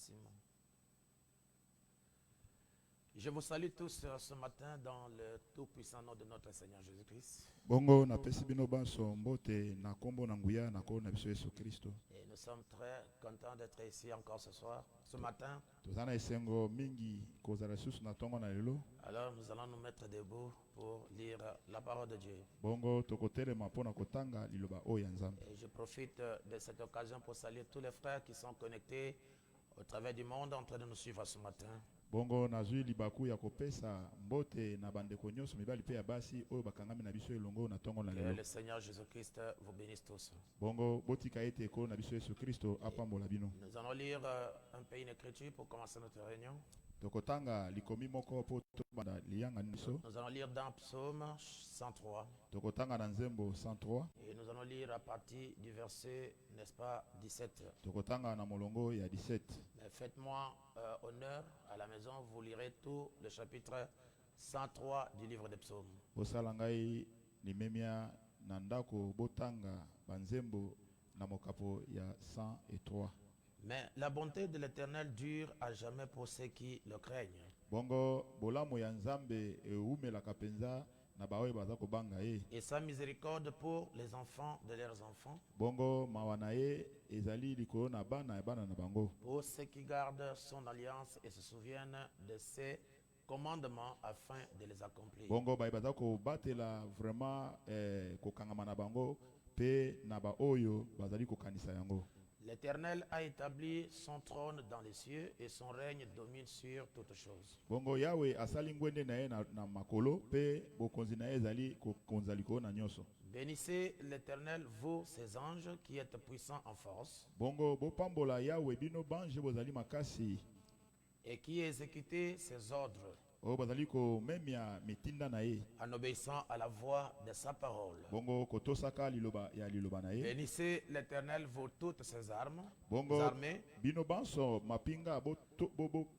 Simon. Je vous salue tous ce matin dans le tout-puissant nom de notre Seigneur Jésus-Christ. Bongo na pesi bino banso mbote na kombo na nguya na ko na biso Yesu Kristo. Et nous sommes très contents d'être ici encore ce soir, ce matin. Tozana esengo mingi kozala susu na tongo na lelo. Alors nous allons nous mettre debout pour lire la parole de Dieu. Bongo tokotelema pona kotanga liloba oyo ya Nzambe. Et je profite de cette occasion pour saluer tous les frères qui sont connectés au travers du monde en train de nous suivre ce matin. Bongo nazui libaku ya kopesa mbote na bandeko nyonso mibali pe ya basi oyo bakangami na biso elongo na tongo na Que lelo. le Seigneur Jésus-Christ vous bénisse tous. Bongo botika ete ko na biso Yesu Kristo apambola bino. Nous allons lire un peu une écriture pour commencer notre réunion. Tokotanga likomi moko po tobanda liyanga niso. Nous allons lire dans Psaume 103. Tokotanga na Nzembo 103. Et nous allons lire à partir du verset, n'est-ce pas, 17. Tokotanga na molongo ya 17. Mais faites-moi honneur à la maison, vous lirez tout le chapitre 103 du livre des Psaumes. Bosala ngai limemia na ndako botanga banzembo na mokapo ya 103. Mais la bonté de l'Éternel dure à jamais pour ceux qui le craignent. Bongo bolamu ya Nzambe eumelaka penza na baoyo baza kobanga ye. Et sa miséricorde pour les enfants de leurs enfants. Bongo mawana ye ezali likolo na bana na bango. Pour ceux qui gardent son alliance et se souviennent de ses commandements afin de les accomplir. Bongo baza ko batela vraiment kokangama na bango pe na baoyo bazali kokanisa yango. L'Éternel a établi son trône dans les cieux et son règne domine sur toutes choses. Bongo Yahweh asali ngwende na ye na makolo pe bokonzi na ye ezali kokonza likolo na nyonso. Bénissez l'Éternel, vous, ses anges, qui êtes puissants en force. Bongo bopambola Yahweh bino banje bozali makasi. Et qui exécutez ses ordres. O bazali ko memia mitinda na ye. En obéissant à la voix de sa parole. Bongo kotosaka liloba ya liloba na ye. Bénissez l'Éternel, vous toutes ses Bongo armées. Bino banso mapinga bo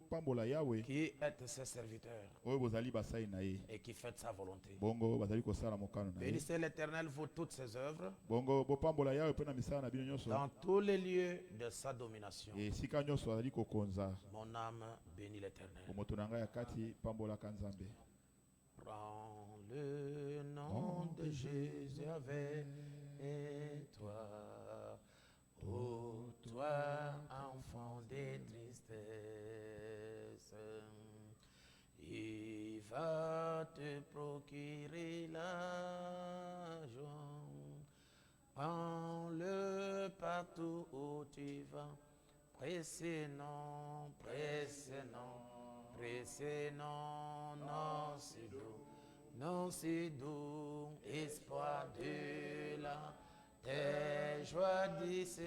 pambola Yahweh. Qui êtes ses serviteurs. O bozali basai na ye. Et qui faites sa volonté. Bongo bazali ko sala mokano na ye. Bénissez l'Éternel, vous toutes ses œuvres. Bongo bo pambola Yahweh pe na misala na bino nyonso. Dans tous les lieux de sa domination. E sika nyonso bazali kokonza. Mon âme bénit l'Éternel. Moto na ngai ya kati pambola kanzambe. Prends le nom de Jésus avec toi, ô toi enfant des tristesses, il va te procurer la joie. Prends-le partout où tu vas, pressé non, non, c'est doux, espoir de la terre, joie d'ici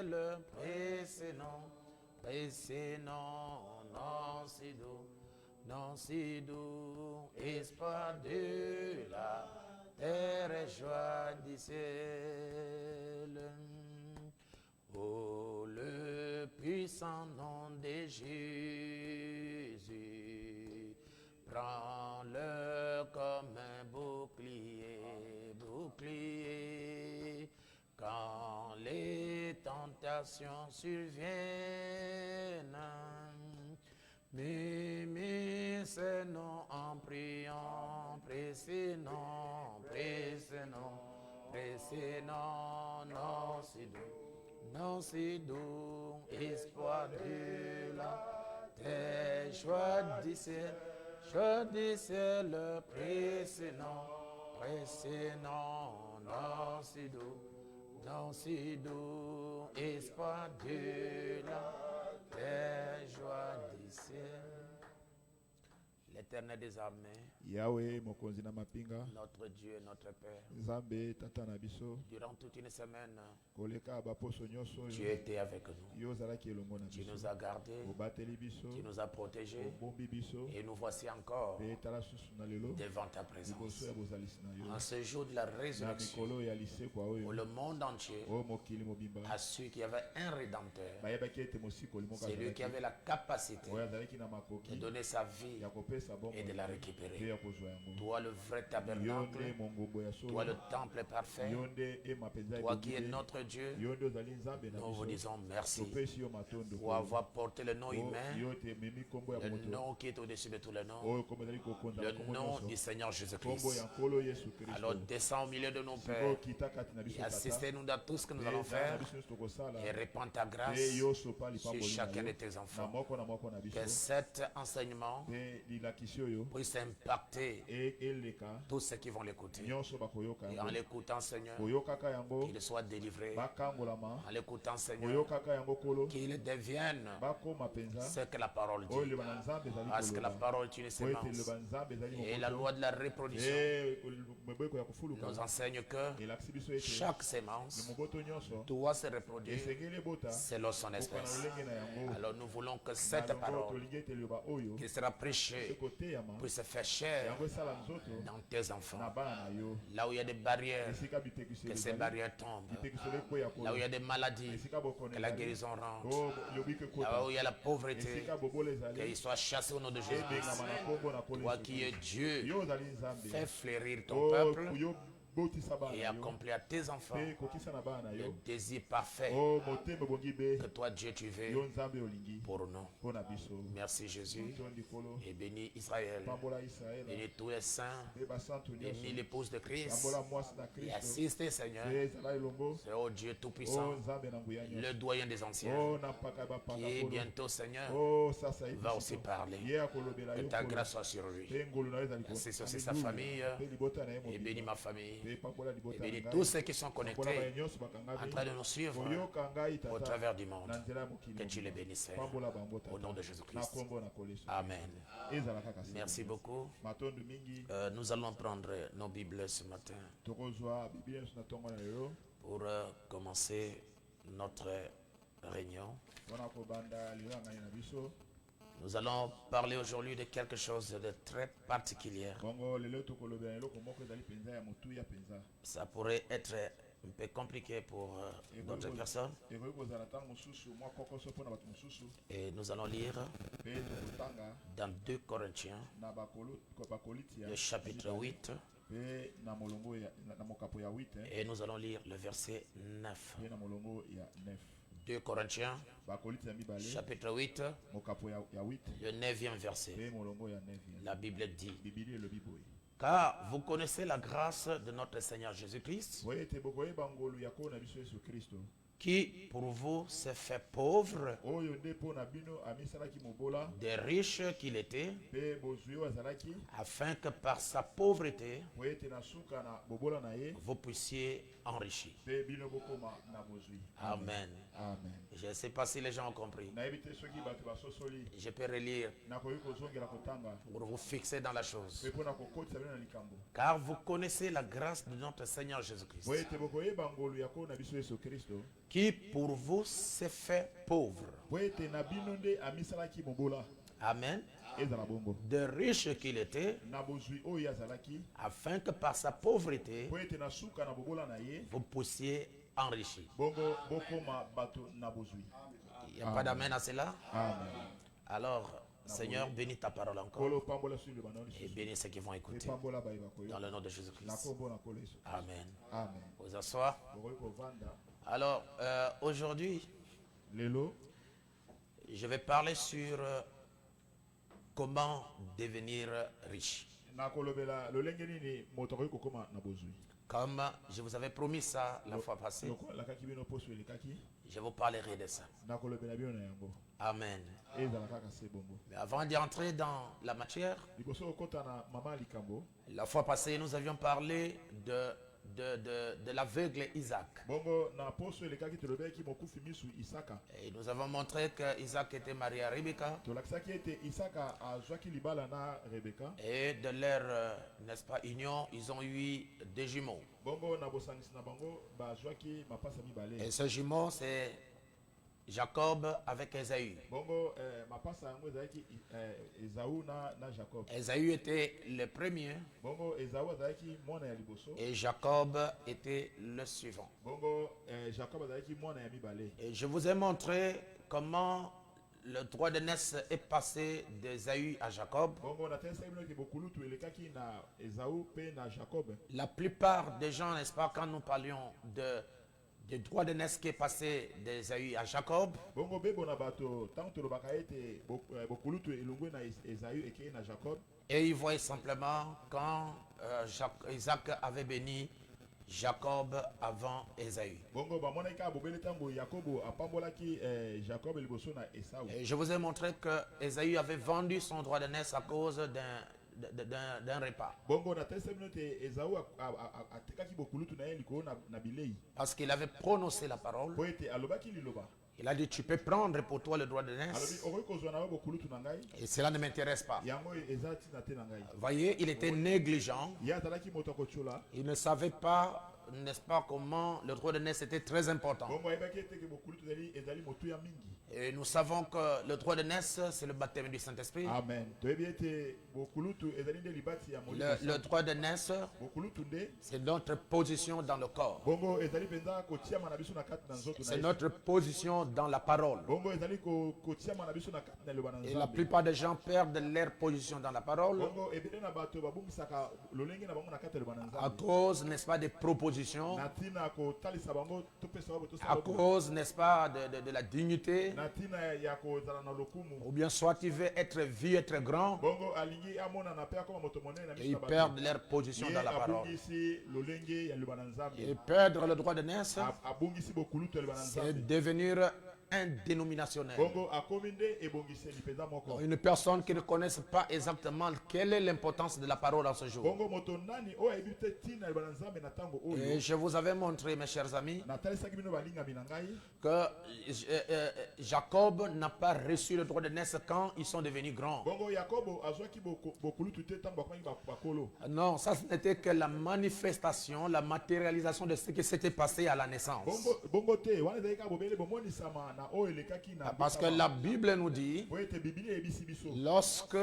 le pressé non, c'est doux, espoir de la terre, joie d'ici oh, le puissant nom de Jésus, prends-le comme un bouclier, quand les tentations surviennent. Mais ce nom en priant, pressé non, non, c'est doux. Non, c'est doux, espoir de la terre, joie du ciel, le pressé non, non, c'est doux, espoir de la terre, joie du ciel. L'Éternel des armées, Yahweh mokonzi na mapinga, notre Dieu et notre Père, Nzambe tata na biso, durant toute une semaine, koleka baposo nyonso tu étais avec nous. yo zalaki elongo na Tu biso. nous as gardés, Obateli biso, tu nous as protégés obombi biso, et nous voici encore pe tala susu na lelo, devant ta liboso présence. ya bozalisi na yo. En ce jour de la Na résurrection, mikolo ya lisekwa où oyo, le monde entier o mokili mobimba, a su qu'il y avait un rédempteur, bayebaki ete mosikoli moko c'est lui qui avait la capacité oyo azalaki na de makoki donner sa vie ya kopesa kopesa bongo et de la pe récupérer. ya kozwa yango. Toi le vrai Yo tabernacle, nde mongombo ya toi le solo, temple parfait, yo nde ema penza toi qui es ebongi te, notre Dieu, yo nde ozali nzambe na nous vous biso. disons merci Topesi yo matondo pour avoir porté le nom humain, yo te memi kombo ya le moto nom qui est au-dessus de tous les noms, oyo kombo ezali kokonza le bakombo nom nyonso, du Seigneur kombo Jésus-Christ. ya nkolo Yesu Alors Kristo. descends au milieu de nos Sikoyo pères kita kati na et biso tata, assistez-nous dans tout ce que nous allons na faire biso nyonso tokosala, et répands ta grâce pe yo sopa sur lipamboli na chacun de yo tes na enfants. moko na biso, Que cet enseignement pe lilakisi oyo puisse impacter eleka tous ceux qui vont l'écouter. nyonso bakoyoka Et en yango, l'écoutant, Seigneur, koyokaka yango qu'il soit délivré. bakangolama, En l'écoutant, Seigneur, koyokaka yango kolo qu'il devienne bakoma penza ce que la parole oyo dit. liba na nzambe ezali Parce que la koloba, parole est une po ete sémence. liba nzambe ezali Et la mokoto, loi de la reproduction mobeko ya kofuluka nous enseigne que elakisi biso ete chaque sémence moboto nyonso doit se reproduire esengeli ebota selon son kokana espèce. lolenge na yango. Alors nous voulons que cette Nalongo parole tolingi ete liloba oyo qui sera prêchée ekoteyama puisse faire chair yango esala nzoto dans tes enfants. na bana na yo, Là où il y a des barrières, esika bitekiselo que ces ezali, barrières tombent. bitekiselo ekweya Là où kolo, il y a des maladies, esika bokono que la ezali, guérison rentre. o lobi ke Là kota, où il y a la pauvreté, esika bobola ezali, qu'il soit chassé au nom de Jésus. ebengama na kombo na kolo Toi Yesu qui es Kristo. Dieu, Yo ozali nzambe, fais fleurir ton o peuple yo botisa bana et na yo, accomplis à tes enfants pe kokisa na bana na le yo, désir parfait o motema ebongi be, que toi Dieu tu veux yo nzambe olingi pour nous. mpo na biso. Merci Jésus Tondi kolo, et bénis Israël, pambola Israela, bénis tous les saints, pe basantu bénis nyonso, l'épouse de Christ pambola mwasi na et Kristo, assistez Seigneur, pe ezala elongo, c'est oh Dieu o Tout-Puissant, nzambe na nguya le nyonso, doyen des anciens, o na mpaka bapaka qui est kolo, bientôt Seigneur o sasa va aussi ebisito, parler. ye akolobela Que yo ta kolo, grâce soit sur lui. pe ngolu na yo ezali ko- Merci sur sa Alléluia. famille Pe libota na ye et mobimba, bénis ma famille pe pambola et libota na bénis ngai, tous ceux qui sont pambola connectés baye nyonso en bakangami, train de nous suivre koyoka ngai au tata travers du monde. na nzela ya Que mokili tu les mobimba. bénisses Pambola bango au nom de tata na Jésus-Christ. kombo na kolo Yesu. Amen. Ezala kaka se. Merci beaucoup. Matondo mingi Nous allons prendre nos Bibles ce matin tokozwa biblia nyonso na ntongo na lelo pour commencer notre réunion. mpona kobanda lelo ya ngai na biso. Nous allons parler aujourd'hui de quelque chose de très particulier. Bongo lelo tokolobela eloko moko ezali mpenza ya motuya mpenza. Ça pourrait être un peu compliqué pour d'autres personnes. Ekoki kozala ntango mosusu mwa kokoso mpona bato mosusu. Et nous allons lire Mpe tokotanga dans 2 Corinthiens, na bakoliti le chapitre 8, mpe na molongo na mokapo ya 8 et nous allons lire le verset 9. mpe na molongo ya 9. 2 Corinthiens, Bakoliti ya mibale chapitre 8, mokapo ya 8 le 9e verset. mpe molongo ya 9. La Bible dit: Bibili elobi boye. Car vous connaissez la grâce de notre Seigneur Jésus-Christ, Boye ete bokoyeba ngolu ya nkolo na biso Yesu Kristo, qui pour vous s'est fait pauvre, oyo nde mpo na bino amisalaki mobola, des riches qu'il était, mpe bozwi oyo azalaki, afin que par sa pauvreté, po ete na suka na bobola na ye, vous puissiez enrichir. mpe bino bokoma na bozwi. Amen. Amen. Je ne sais pas si les gens ont compris. Nayebi te soki bato basosoli, Je peux relire nakoki kozongela kotanga, pour vous fixer dans la chose. mpe mpo na kokotisa bino na likambo. Car vous connaissez la grâce de notre Seigneur Jésus-Christ, Po ete bokoyeba ngolu ya nkolo na biso Yesu Kristo, qui pour vous s'est fait pauvre. po ete na bino nde amisalaki mobola, Amen. ezala bongo, De riche qu'il était, na bozwi oyo azalaki, afin que par sa pauvreté, po ete na suka na bobola na ye, vous puissiez enrichir. bongo bokoma bato na bozwi. Il n'y a pas d'amen à cela? Amen. Alors, Seigneur, bénis ta parole encore Kolo pambola sur le banon et bénis ceux qui vont et écouter. pambola ba ibako Dans yo. le nom de Na Jésus-Christ. kombo na kolo Yesu. Amen. Amen. Vous asseoir. Bokoyi kovanda Alors, aujourd'hui, lelo je vais parler sur comment devenir riche. na kolobela lolenge nini moto akoki kokoma na bozwi. Comme je vous avais promis ça la fois passée, Loko lakaki bino poso elekaki je vous parlerai de ça. na kolobela bino na yango. Amen. Ezala kaka se bongo. Mais avant d'y entrer dans la matière, Liboso okota na mama likambo. la fois passée, nous avions parlé de l'aveugle Isaac. Bongo na poso elekaki tolobeki mokufi misu Isaka. Et nous avons montré que Isaac était marié à Rebecca. Tolakisaki ete Isaka azwaki libala na Rebeka. Et de leur, n'est-ce pas, union, ils ont eu des jumeaux. Bongo na bosangisi na bango bazwaki mapasa mibale. Et ce jumeau, c'est Jacob avec Ésaü. Bongo mapasa yango ezalaki Esaü na Jacob. Ésaü était le premier Bongo Esaü azalaki mwana ya liboso. et Jacob était le suivant. Bongo Jacob azalaki mwana ya mibale. Et je vous ai montré comment le droit d'aînesse est passé d'Ésaü à Jacob. bongo natalisa bino ke bokulutu elekaki na Esaü pe na Jacob. La plupart des gens, n'est-ce pas, quand nous parlions de droit d'aînesse qui est passé d'Ésaü à Jacob, Bongo bebo na bato tant tolobaka ete bokulutu elongwe na Esaü ekei na Jacob. et ils voyaient simplement quand Isaac avait béni Jacob avant Ésaü. Bongo bamona ka bobele tango Yakobo apambolaki Jacob liboso na Esaü. Et je vous ai montré que Ésaü avait vendu son droit d'aînesse à cause d'un repas. Bongo natalisa bino te Esaü atekaki bokulutu na ye likolo na bilei. Parce qu'il avait prononcé la parole. Po ete alobaki liloba. Il a dit, tu peux prendre pour toi le droit Alobi d'aînesse. okoki kozwa na yo bokulutu na ngai. Et cela ne m'intéresse pas. Yango eza tina te na ngai. Voyez, il était négligent. Ye azalaki moto akotiola. Il ne savait pas, n'est-ce pas, comment le droit d'aînesse était très important. Bongo ayebaki ete ke bokulutu ezali motuya mingi. Et nous savons que le droit d'aînesse, c'est le baptême du Saint-Esprit. Amen. Toyebi ete bokulutu ezali nde libati ya molimo. Le droit d'aînesse, Bokulutu nde c'est notre position dans le corps. bongo ezali penza kotiama na biso na kati na nzoto na C'est ye. notre position dans la parole. Bongo ezali kotiama na biso na kati na liloba na Et la Nzambe. plupart des gens perdent leur position dans la parole Bongo ebele na bato babungisaka lolenge na bango na kati ya liloba na à Nzambe. cause, n'est-ce pas, des propositions, Na tina kotalisa bango topesa bango à tosala bango. cause, n'est-ce pas, de la dignité, Na tina ya kozala na lokumu. ou bien soit il veut être vu, être grand, Bongo alingi amona na pe akoma moto monene na et miso ils na bato. perdent leur position Ye dans la parole. abungisi lolenge ya liloba na Nzambe. Et perdre le droit d'aînesse, Abungisi bokulutu ya liloba na c'est Nzambe. devenir un dénominationnel. Bongo akomi nde ebongiseli penza moko. Une personne qui ne connaisse pas exactement quelle est l'importance de la parole en ce jour. Bongo moto nani oyo ayebi te tina liloba na Nzambe na tango Et oyo. je vous avais montré, mes chers amis, Natalisaki bino balingami na ngai. que Jacob n'a pas reçu le droit d'aînesse quand ils sont devenus grands. Bongo Yakobo azwaki bokulutu te tango bakomi bakolo. Non, ça ce n'était que la manifestation, la matérialisation de ce qui s'était passé à la naissance. Bongo te wana ezalaki kaka bobele bomonisama na oyo elekaki na Parce que la Bible nous dit, po ete biblia eyebisi biso lorsque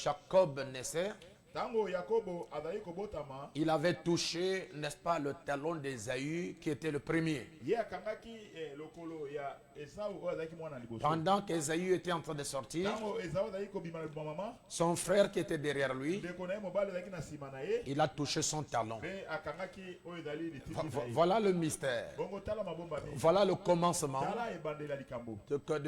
Jacob naissait, ntango Yakobo azali kobotama il avait touché, n'est-ce pas, le talon d'Ésaü qui était le premier. ye akangaki lokolo ya Esau oyo azalaki mwana na liboso. Pendant qu'Ésaü était en train de sortir, Ntango Esau azalaki kobima na liboma mama son frère qui était derrière lui, ndeko na ye mobali azalaki na nsima na ye il a touché son talon. mpe akangaki oyo ezali litindi na ye. Voilà le mystère. Bongo tala mabomba mingi Voilà le commencement tala ebandela likambo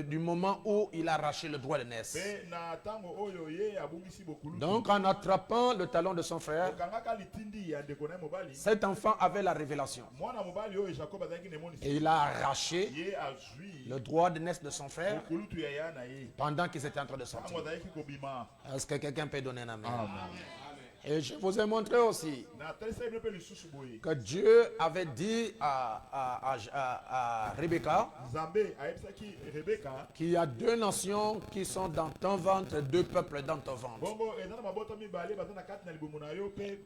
du moment où il a arraché le droit d'aînesse. mpe na ntango oyo ye abungisi bokulutu Donc en attrapant le talon de son frère, okangaka litindi ya ndeko na ye mobali cet enfant avait la révélation. mwana mobali oyo Jacob azalaki na emonisi Et il a arraché ye azwi le droit d'aînesse de son frère bokulutu ya ya na ye pendant qu'ils étaient en train de ntango sortir. azalaki kobima. Est-ce que quelqu'un peut donner un amen? Amen. Et je vous ai montré aussi natalisa bino mpe lisusu boye que Dieu avait dit à Rebecca nzambe ayebisaki Rebeka qu'il y a deux nations qui sont dans ton ventre, deux peuples dans ton ventre. bongo eza na mabota mibale baza na kati na libumu na yo mpe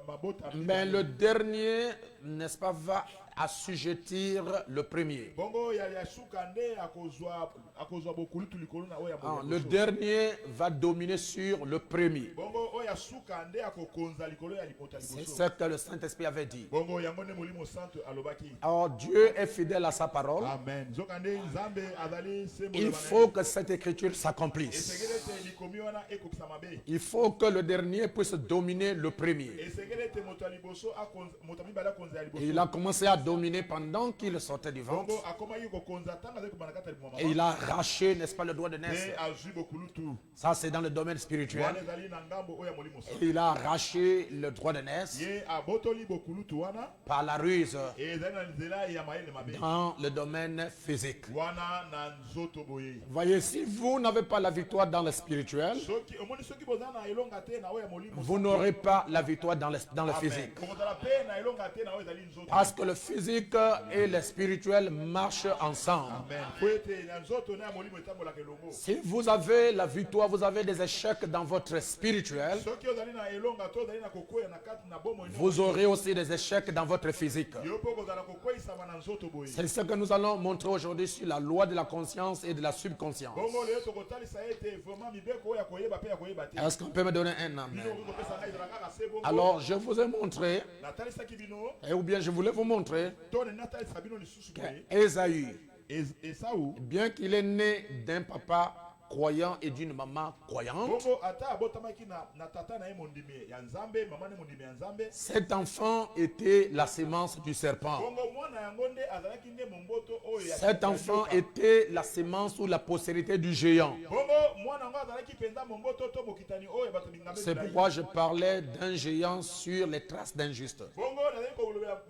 mabota Mais le dernier, n'est-ce pas, va assujettir le premier. bongo ya suka nde akozwa bokulutu likolo na oyo ya Ah, boye le liboso. dernier va dominer sur le premier. bongo oyo ya suka nde akokonza likolo ya moto ya C'est liboso. ce que le Saint-Esprit avait dit. bongo yango nde molimo santo alobaki. Alors Dieu est fidèle à sa parole. Amen. Nzoka nde nzambe azali sembo Il faut que cette écriture s'accomplisse. esengeli ete likomi wana ekokisa mabe. Il faut que le dernier puisse dominer le premier. esengeli ete moto ya liboso moto ya mibale akonza ya Et liboso. il a commencé à dominer pendant qu'il sortait du ventre. bongo akomaki kokonza ntango azali kobanda kati ya libumu ya Et il mama. a arraché, n'est-ce pas, le droit de Nde naissance. azwi bokulutu Ça, c'est dans le domaine spirituel. wana ezali na ngambo oyo ya molimo santo. Et il a arraché le droit de naissance ye abotoli bokulutu wana par la ruse ezali na nzela ya mayele mabe dans le domaine physique. wana na nzoto boye. Voyez, si vous n'avez pas la victoire dans le spirituel, soki omoni soki boza na elonga te na oyo ya molimo vous n'aurez pas la victoire dans le physique. okozala pe na elonga te na oyo ezali nzoto. Parce que le physique et le spirituel marchent ensemble. amen po ete na nzoto na ya molimo etambolaka elongo. Si vous avez la victoire, vous avez des échecs dans votre spirituel, soki ozali na elonga to ozali na kokwea na kati na bomoi vous aurez aussi des échecs dans votre physique. yo mpe okozala kokweisama na nzoto boye. C'est ce que nous allons montrer aujourd'hui sur la loi de la conscience et de la subconscience. bongo lelo tokotalisa ete vraiment mibeko oyo ya koyeba mpe ya koyeba te. Est-ce qu'on peut me donner un bino amen? okoki kopesa ngai ezala kaka se bongo. Alors, je vous ai montré, natalisaki bino ou bien je voulais vous montrer, to ne natalisa bino lisusu boye. qu'Ésaü Esaú, bien qu'il est né d'un papa croyant et d'une maman croyante, bongo ata abotamaki na tata na ye mondimi ya Nzambe, mama ne mondimi ya Nzambe. cet enfant était la sémence du serpent. Bongo mwana yango nde azalaki nde momboto oyo ya Cet enfant était la sémence ou la postérité du géant. bongo mwana yango azalaki penza momboto to mokitani oyo bato bingambe. C'est pourquoi je parlais d'un géant sur les traces d'un juste. Bongo nazali kolobela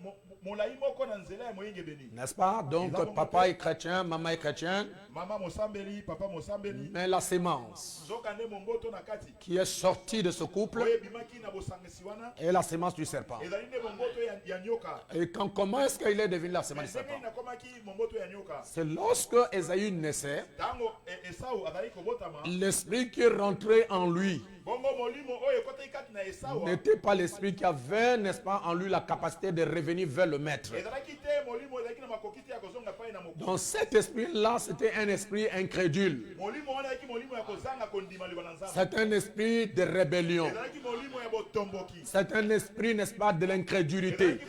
molai moko na nzela ya moyenge beni. N'est-ce pas? Donc papa est chrétien, maman est chrétienne, Mama mosambeli, papa mosambeli. mais la sémence Zoka nde momboto na kati. qui est sortie de ce couple Oyo bimaki na bosangisi wana. est la sémence du serpent. Ezali nde momboto ya nyoka. Et comment est-ce qu'il est devenu la sémence du Ndenge serpent? nakomaki momboto ya nyoka. C'est lorsque Ésaü naissait, Tango Esau azali kobotama. l'esprit qui est rentré en lui Bongo molimo oyo ekotaki kati na Esau. n'était pas l'esprit qui avait, n'est-ce pas, en lui la capacité de revenir vers le maître. Ezalaki te molimo ezalaki na makokiti ya kozonga pai na moko. Donc cet esprit-là, c'était un esprit incrédule. Molimo wana ezalaki molimo ya kozanga kondima liba na Nzambe. C'est un esprit de rébellion. Ezalaki molimo ya botomboki. C'est un esprit, n'est-ce pas, de l'incrédulité. Ezalaki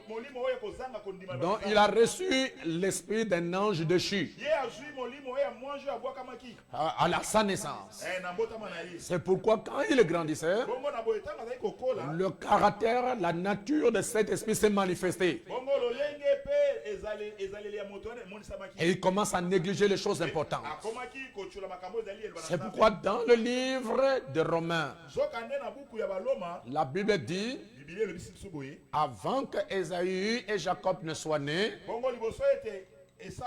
molimo oyo ya kozanga kondima liba na Donc Nzambe. il a reçu l'esprit d'un ange déchu Ye azwi molimo oyo ya mwanjo abwakamaki. à sa naissance. Na mbotama na ye. C'est pourquoi quand il grandissait, Bongo na boye tanga azali kokola. le caractère, la nature de cet esprit s'est manifestée. Bongo lolenge pe ezaleli ya moto wana emonisamaki. Et il commence à négliger les choses importantes. Akomaki kochula makambo ezali elba na C'est Nzambe. pourquoi dans le livre de Romains, Zoka nde na buku ya baloma. la Bible dit, Biblia elobisi biso boye. avant que Ésaü et Jacob ne soient nés, Bongo liboso ete Esau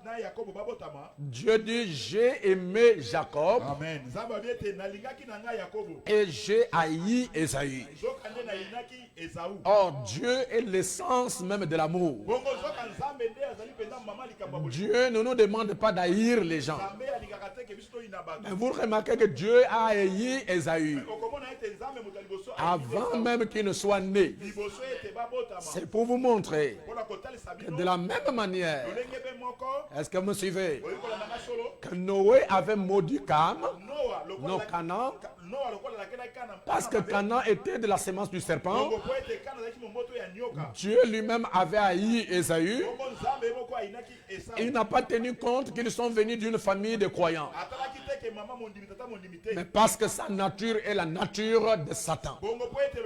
na Yakobo babotama. Dieu dit, j'ai aimé Jacob Amen. Nzambe abi ete nalingaki na ngai Yakobo. et j'ai haï Ésaü. Zoka nde nalingaki Esau. Or, Dieu est l'essence même de l'amour. Bongo zoka Nzambe nde azali penza mama likambo boye. Dieu ne nous demande pas d'haïr les gens. Nzambe alingaka te ke biso to ina bato. Mais vous remarquez que Dieu a haï Ésaü Okomona ete Nzambe moto liboso avant même qu'il ne soit né. liboso ete babotama. C'est pour vous montrer Pona kotalisa que bino. de la même manière, Lolenge pe moko. est-ce que vous me suivez, Oyekola nanga solo. que Noé avait maudit Cam, Noah non lokola Canaan, Noah lokola lakela kana. parce que Canaan était de la sémence du serpent. Bongo po ete kana zaki momboto ya nyoka. Dieu lui-même avait haï Ésaü. Bongo Nzambe moko ainaki Esau. Il n'a pas tenu compte qu'ils sont venus d'une famille de croyants. Atalaki te ke mama mondimi tata mondimi te. Mais parce que sa nature est la nature de Satan. Bongo po ete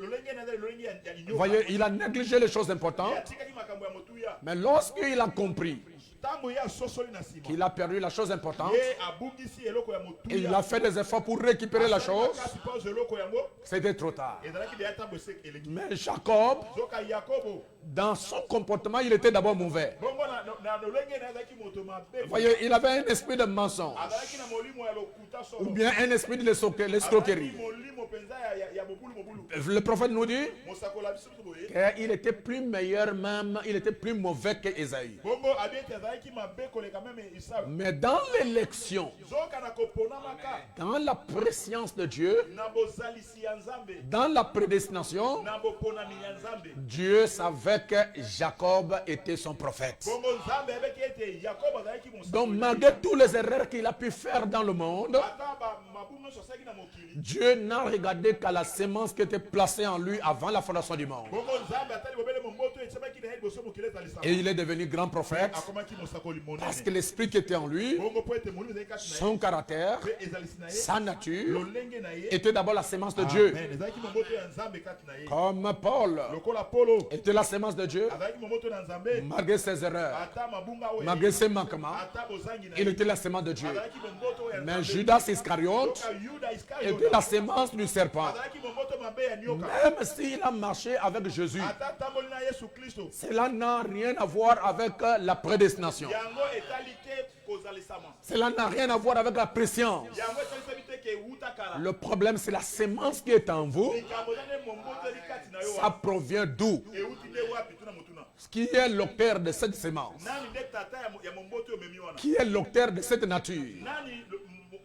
lolenge na lolenge ya Vous nyoka. voyez, il a négligé les choses importantes. Atikaki makambo ya motuya. Mais lorsqu'il a compris Tango ya sosoli na sima. qu'il a perdu la chose importante, Ye abungisi eloko ya motuya. et il a fait des efforts pour récupérer la chose, Kasi pose eloko yango. c'était trop tard. Ezalaki deya tambo sek eleki. Mais Jacob, Zoka Yakobo. dans son comportement, il était d'abord mauvais. Bongo na lolenge na ezalaki moto mabe. Vous voyez, il avait un esprit de mensonge, Azalaki na molimo ya lokuta ou solo. bien un esprit de l'escroquerie. Azalaki molimo penza ya mobulu mobulu. Le prophète nous dit Mosakola biso boye. qu'il était plus meilleur même, il était plus mauvais que Ésaü. Bongo abiete azalaki mabe koleka meme Isau. Mais dans l'élection, Zoka na kopona maka. dans la préscience de Dieu, Na bozalisi ya Nzambe. dans la prédestination, Na boponami ya Nzambe. Dieu savait que Jacob était son prophète. Bongo Nzambe abeki ete Yakobo azalaki Donc mosakoli. malgré tous les erreurs qu'il a pu faire dans le monde, Ata ba mabumu sosaki na mokili. Dieu n'a regardé qu'à la sémence qui était placée en lui avant la fondation du monde. Bongo Nzambe atali bobele momboto esemaki na liboso mokili ezalisa. Et il est devenu grand prophète Akomaki mosakoli parce monene. que l'esprit qui était en lui, Bongo po ete molimo ezalaki kati na ye. son caractère, Pe ezalisi na ye. sa nature, Lolenge na ye. était d'abord la sémence de Dieu. Amen. Ezalaki momboto ya Nzambe kati na ye. Comme Paul Lokola Polo. était la sémence de Dieu, Azalaki momboto na Nzambe. malgré ses erreurs, Ata mabunga oyo. malgré ses manquements, Ata bozangi na il ye. était la sémence de Dieu. Azalaki momboto ya Mais Nzambe. Judas Iscariote Loka Yuda Iscariote. était la sémence du serpent. Azalaki momboto mabe ya nyoka. Même s'il a marché avec Jésus, Ata tamboli na Yesu Kristo. cela n'a rien à voir avec la prédestination. Yango etali te kozalisama. Cela n'a rien à voir avec la prescience. Yango etali te ke uta kala. Le problème, c'est la sémence qui est en vous. Likambo nane momboto likati na yo. Ça provient d'où? Euti de wapi tuna mutuna. Qui est l'auteur de cette sémence? Nani nde tata ya momboto yo memi wana. Qui est l'auteur de cette nature? Nani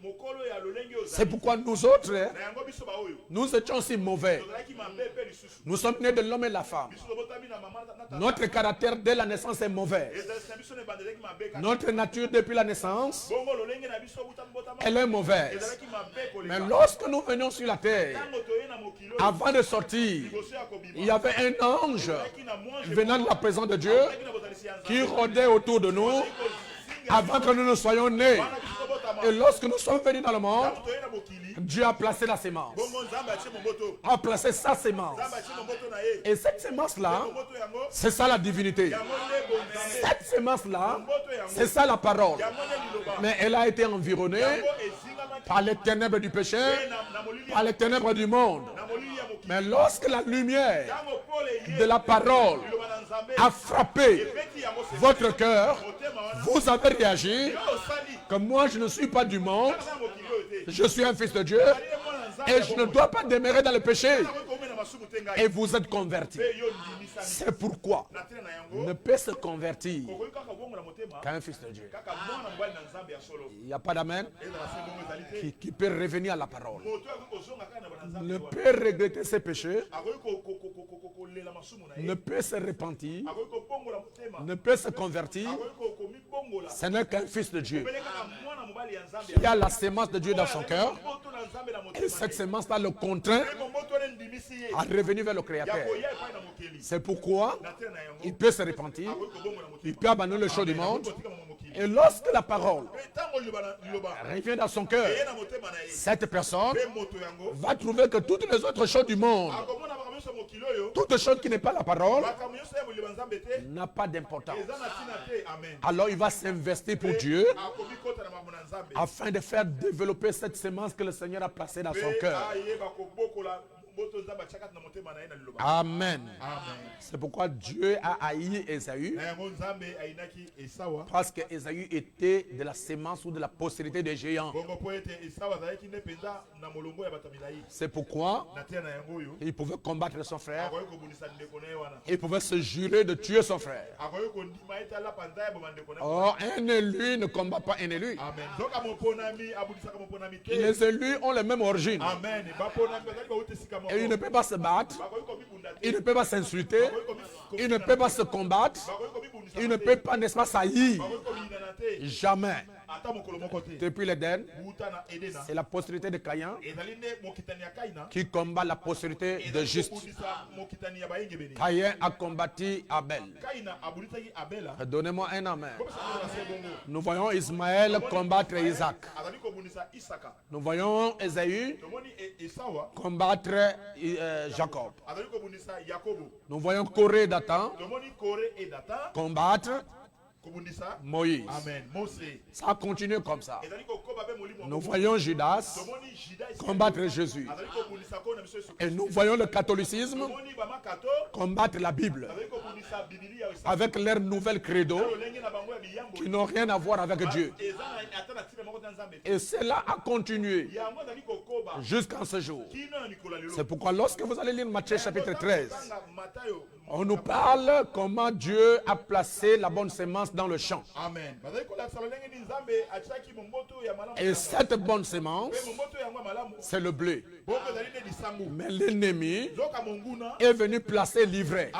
mokolo ya lolenge C'est pourquoi nous autres, nous étions si mauvais. Nous sommes nés de l'homme et de la femme. Notre caractère dès la naissance est mauvais. Notre nature depuis la naissance, elle est mauvaise. Mais lorsque nous venions sur la terre, avant de sortir, il y avait un ange venant de la présence de Dieu qui rôdait autour de nous avant que nous ne soyons nés. Et lorsque nous sommes venus dans le monde, Dieu a placé la sémence. A placé sa sémence. Et cette sémence-là, c'est ça la divinité. Cette sémence-là, c'est ça la parole. Mais elle a été environnée par les ténèbres du péché, par les ténèbres du monde. Mais lorsque la lumière de la parole a frappé votre cœur, vous avez réagi que moi je ne suis pas du monde, je suis un fils de Dieu et je ne dois pas demeurer dans le péché. Et vous êtes convertis. C'est pourquoi ne peut se convertir qu'un fils de Dieu. Il n'y a pas d'amen qui peut revenir à la parole. Ne peut regretter ses péchés, ne peut se repentir, ne peut se convertir. Ce n'est qu'un fils de Dieu qui a la sémence de Dieu dans son cœur. Et cette sémence-là le contraint à revenir vers le Créateur. C'est pourquoi il peut se repentir, il peut abandonner le choses du monde. Et lorsque la parole revient dans son cœur, cette personne va trouver que toutes les autres choses du monde, toute chose qui n'est pas la parole, n'a pas d'importance. Alors il va s'investir pour Dieu afin de faire développer cette sémence que le Seigneur a placée dans son cœur. Amen. C'est pourquoi Dieu a haï Ésaü, parce que Ésaü était de la sémence ou de la postérité des géants. C'est pourquoi il pouvait combattre son frère, il pouvait se jurer de tuer son frère. Or, un élu ne combat pas un élu. Les élus ont les mêmes origines. Et il ne peut pas se battre, il ne peut pas s'insulter, il ne peut pas se combattre, il ne peut pas, n'est-ce pas, saillir. Jamais. Depuis l'Éden, c'est la postérité de Caïn qui combat la postérité de Juste. Caïn a combattu Abel. Donnez-moi un amen. Nous voyons Ismaël combattre Isaac. Nous voyons Ésaü combattre Jacob. Nous voyons Corée et Dathan combattre Moïse. Ça a continué comme ça. Nous voyons Judas combattre Jésus. Et nous voyons le catholicisme combattre la Bible avec leur nouvelle credo qui n'ont rien à voir avec Dieu. Et cela a continué jusqu'à ce jour. C'est pourquoi lorsque vous allez lire Matthieu chapitre 13, on nous parle comment Dieu a placé la bonne sémence dans le champ. Amen. Et cette bonne sémence, c'est le blé. Mais l'ennemi est venu placer l'ivraie.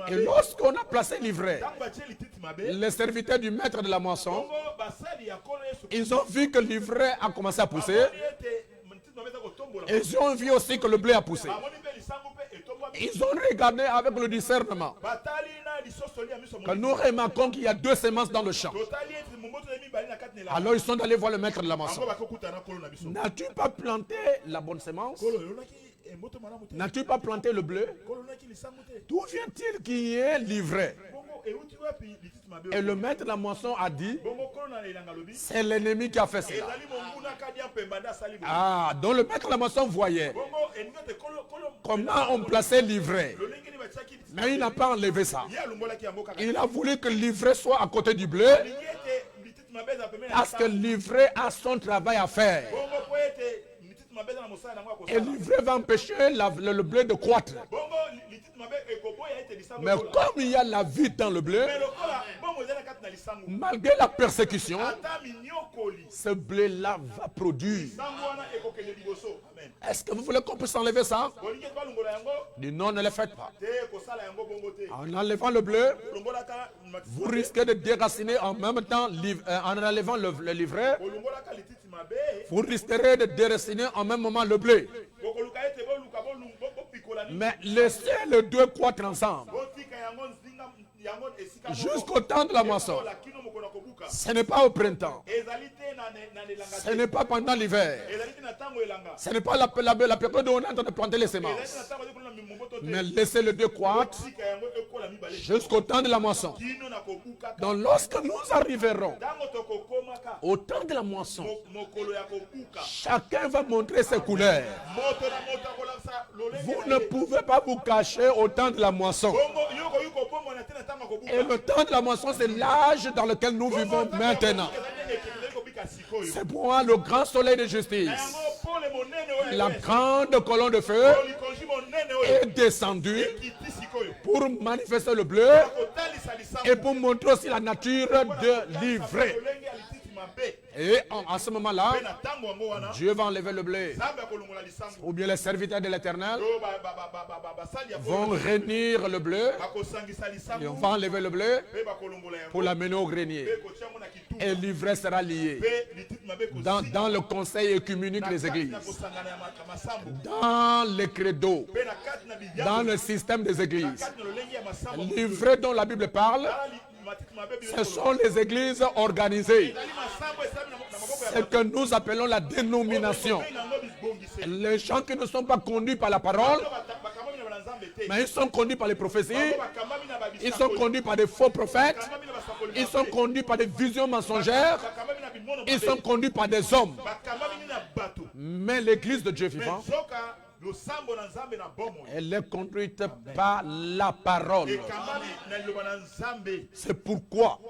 Et lorsqu'on a placé l'ivraie, les serviteurs du maître de la moisson, ils ont vu que l'ivraie a commencé à pousser. Et ils ont vu aussi que le blé a poussé. Ils ont regardé avec le discernement que nous remarquons qu'il y a deux semences dans le champ. Alors ils sont allés voir le maître de la moisson. N'as-tu pas planté la bonne semence? N'as-tu pas planté le bleu? D'où vient-il qu'il y ait l'ivraie? Et le maître de la moisson a dit, c'est l'ennemi qui a fait cela. Ah, donc le maître de la moisson voyait comment on plaçait l'ivraie. Mais il n'a pas enlevé ça. Il a voulu que l'ivraie soit à côté du bleu, parce que l'ivraie a son travail à faire. Et l'ivraie va empêcher le blé de croître. Mais comme il y a la vie dans le blé, malgré la persécution, ce blé-là va produire. Est-ce que vous voulez qu'on puisse enlever ça? Dis non, ne le faites pas. En enlevant le blé, vous risquez de déraciner en même temps, en enlevant le livret, vous risquerez de déraciner en même moment le blé. Mais laissez les deux croître ensemble jusqu'au temps de la moisson. Ce n'est pas au printemps. Ce n'est pas pendant l'hiver. Ce n'est pas la période où on est en train de planter les semences. Mais laissez les deux croître jusqu'au temps de la moisson. Donc lorsque nous arriverons au temps de la moisson, chacun va montrer ses couleurs. Vous ne pouvez pas vous cacher au temps de la moisson. Et le temps de la moisson, c'est l'âge dans lequel nous vivons maintenant. C'est pour moi le grand soleil de justice. La grande colonne de feu est descendue pour manifester le bleu et pour montrer aussi la nature de l'ivraie. Et en ce moment-là, Dieu va enlever le blé. Ou bien les serviteurs de l'Éternel vont réunir le blé et on va enlever le blé pour l'amener au grenier. Et l'ivraie sera liée dans le conseil œcuménique des églises, dans les credos, dans le système des églises. L'ivraie dont la Bible parle, ce sont les églises organisées. Ce que nous appelons la dénomination. Les gens qui ne sont pas conduits par la parole, mais ils sont conduits par les prophéties, ils sont conduits par des faux prophètes, ils sont conduits par des visions mensongères, ils sont conduits par des hommes. Mais l'église de Dieu vivant, elle est conduite par la parole. C'est pourquoi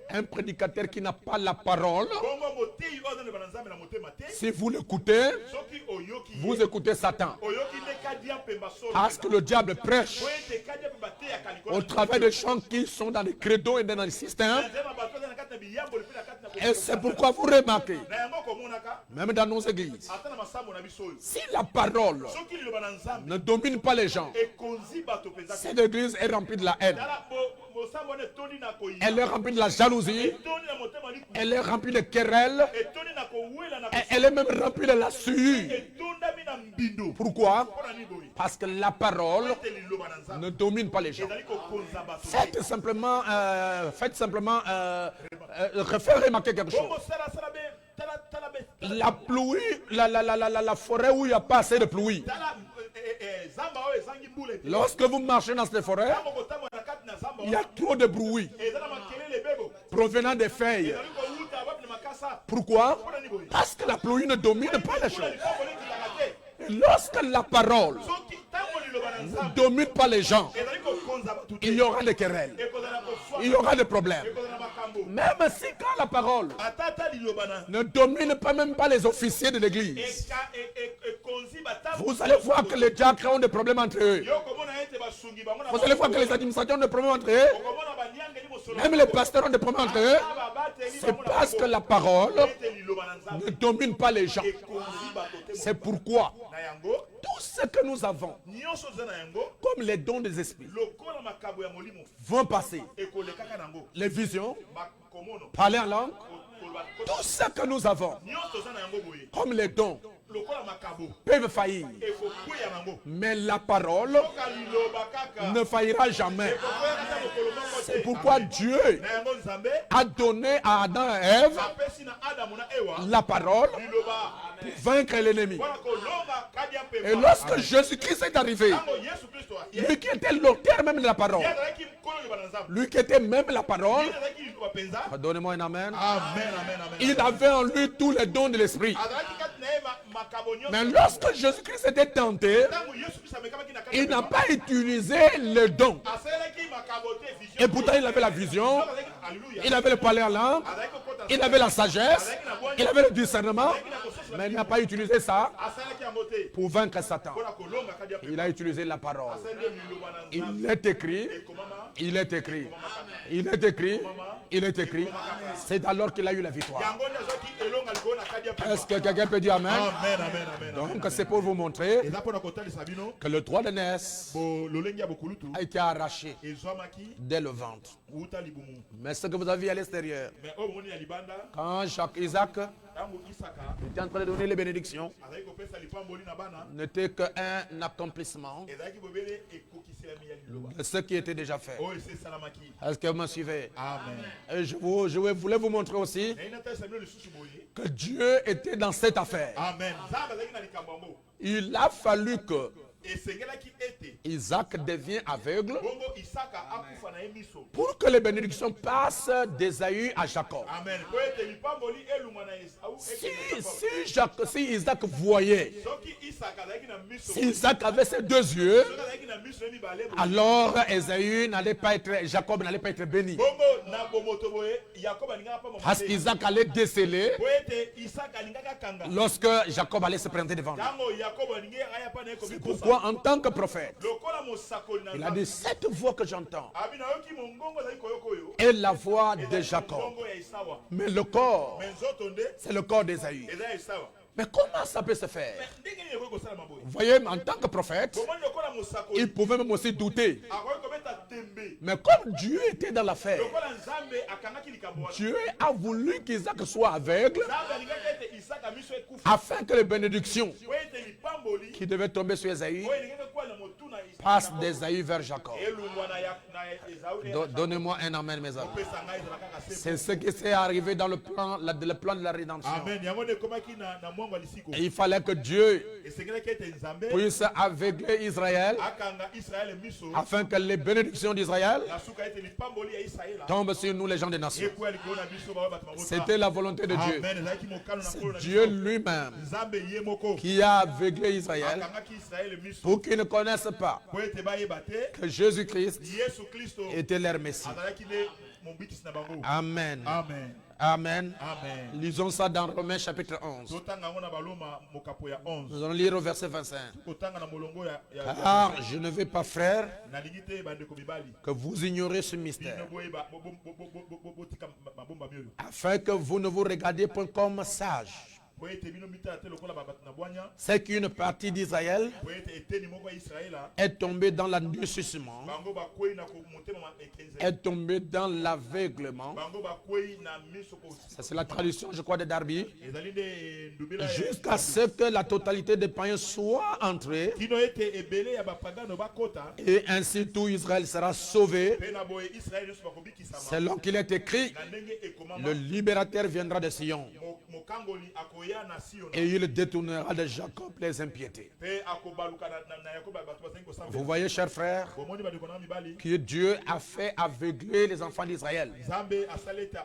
un prédicateur qui n'a pas la parole, si vous l'écoutez, vous écoutez Satan. Parce que le diable prêche au travers des gens qui sont dans les credos et dans les systèmes. Et c'est pourquoi vous remarquez, même dans nos églises, si la parole ne domine pas les gens, cette église est remplie de la haine. Elle est remplie de la jalousie. Elle est remplie de querelles. Elle est même remplie de la sueur. Pourquoi? Parce que la parole ne domine pas les gens. Faites simplement faire remarquer quelque chose. La pluie, la forêt où il n'y a pas assez de pluie. Lorsque vous marchez dans cette forêt, il y a trop de bruit provenant des feuilles. Pourquoi? Parce que la pluie ne domine pas les choses. Et lorsque la parole ne domine pas les gens, il y aura des querelles, il y aura des problèmes. Même si quand la parole ne domine pas même pas les officiers de l'église, vous allez voir que les diacres ont des problèmes entre eux. Vous allez voir que les administrateurs ont des problèmes entre eux. Même les pasteurs ont des problèmes entre eux. C'est parce que la parole ne domine pas les gens. C'est pourquoi tout ce que nous avons, comme les dons des esprits, vont passer. Les visions, parler en langue, tout ce que nous avons, comme les dons, peuvent faillir. Mais la parole ne faillira jamais. C'est pourquoi Dieu a donné à Adam et Ève la parole pour vaincre l'ennemi. Et lorsque Jésus-Christ est arrivé, lui qui était l'auteur même de la parole, lui qui était même la parole, donnez-moi un amen. Il avait en lui tous les dons de l'esprit. Mais lorsque Jésus-Christ était tenté, il n'a pas utilisé le don. Et pourtant il avait la vision, il avait le parler en langue, il avait la sagesse, il avait le discernement, mais il n'a pas utilisé ça pour vaincre Satan. Il a utilisé la parole. Il est écrit Il est écrit. Il est écrit. Il est écrit. C'est alors qu'il a eu la victoire. Est-ce que quelqu'un peut dire Amen? Amen, amen, amen. Donc c'est pour vous montrer Et là, pour la côté de Sabino, que le droit d'aînesse l'olengi abokulutu, a été arraché et Zomaki, dès le ventre. Uta libumu. Mais ce que vous avez vu à l'extérieur, Mais au moni alibanda, quand Isaac tango Isaka, était en train de donner les bénédictions, avec au pesa lipamboli na bana, n'était qu'un accomplissement et zaki bobele et kokisi la miya liloba. de ce qui était déjà fait. Oh, c'est salamaki. Est-ce que vous me suivez? Amen. Et je voulais vous montrer aussi Et inata Sabino le susu boye. que Dieu était dans cette affaire. Amen. Zamba zaki na likambambo. Il a fallu que Et sengela ki ete. Isaac devienne aveugle Bongo Isaka akufa na emiso. pour que les bénédictions passent d'Ésaü à Jacob. Amen. Po ete lipamboli eluma na Esau. Si Isaac voyait, Soki Isaka zaki na miso. si Isaac avait ses deux yeux, Soki zaki na miso ni bale. alors Ésaü n'allait pas être, Jacob n'allait pas être béni. Bongo na bomoto boye Jacob alinga pa Parce qu'Isaac allait déceler Po ete Isaka alingaka kanga. lorsque Jacob allait se présenter devant lui. Tango Jacob alinga aya pa na C'est ekomi pourquoi en tant que prophète, lokola mosakoli na il a dit, cette voix que j'entends abina yoki mongongo zaki koyokoyo. est la voix de Jacob. Mongongo ya Isawa. Mais le corps, Mais nzoto nde c'est le corps d'Ésaü. eza Isawa. Mais comment ça peut se faire? Ndenge nini ekoki kosala maboye? Vous voyez, en tant que prophète, Bomoni lokola mosakoli. il pouvait même aussi douter. Akoki kobeta tembe. Mais comme Dieu était dans l'affaire, Lokola Nzambe akangaki likambo wana. Dieu a voulu qu'Isaac soit aveugle Nzambe alingaki ete Isaka miso ekufa. afin que les bénédictions Po ete lipamboli. qui devaient tomber sur Ésaü Po elingaki kuwa na motu na Isaka. passent d'Ésaü vers Jacob. Elungwa na Esau. Donnez-moi un amen, mes amis. Opesa ngai ezala kaka se. C'est ce qui s'est arrivé dans le plan de la rédemption. Amen. Yango nde ekomaki na mwango ya lisiko. Et il fallait que Dieu Esengelaki ete Nzambe puisse aveugler Israël akanga Israël miso. afin que les bénédictions d'Israël Na suka ete lipamboli ya Israela. tombent sur nous, les gens des nations. Ekuwa likolo na biso ba bato mabota. C'était la volonté de Dieu. Amen. Ezalaki mokano na nkolo na Dieu biso. lui-même Nzambe ye moko. qui a aveuglé Israël Akangaki Israël miso. pour qu'ils ne connaissent pas Po ete bayeba te. que Jésus-Christ Yesu Kristo était leur Messie. azalaki nde mobikisi na bango. Amen. Amen. Amen. Amen. Lisons ça dans Romains chapitre 11. Totanga yango na baloma mokapo ya 11. Nous allons lire au verset 25. Kotanga na molongo ya Car je ne veux pas, frère, nalingi te bandeko mibali. que vous ignorez ce mystère, Bino boyeba botika mabomba miolo. afin que vous ne vous regardiez point comme sages. Po ete bino mitala te lokola babato na bwanya. C'est qu'une partie d'Israël Po ete eteni moko ya Israela. est tombée dans l'endurcissement, Bango bakwei na motema ma ekenze. est tombée dans l'aveuglement. Bango bakwei na miso ko. Ça, c'est la traduction, je crois, de Darby. Ezali nde ndubila Jusqu'à ce que la totalité des païens soit entrée, kino ete ebele ya bapagano bakota. et ainsi tout Israël sera sauvé, Pe na boye Israël nyonso bakobikisama. selon qu'il est écrit, Na ndenge ekomama. le libérateur viendra de Sion, Mokangoli akoya na Sion. et il détournera de Jacob les impiétés. Pe akobaluka na Yakob bato bazangi kosambela. Vous voyez, chers frères, Bomoni bandeko na mibali. que Dieu a fait aveugler les enfants d'Israël, Nzambe asalete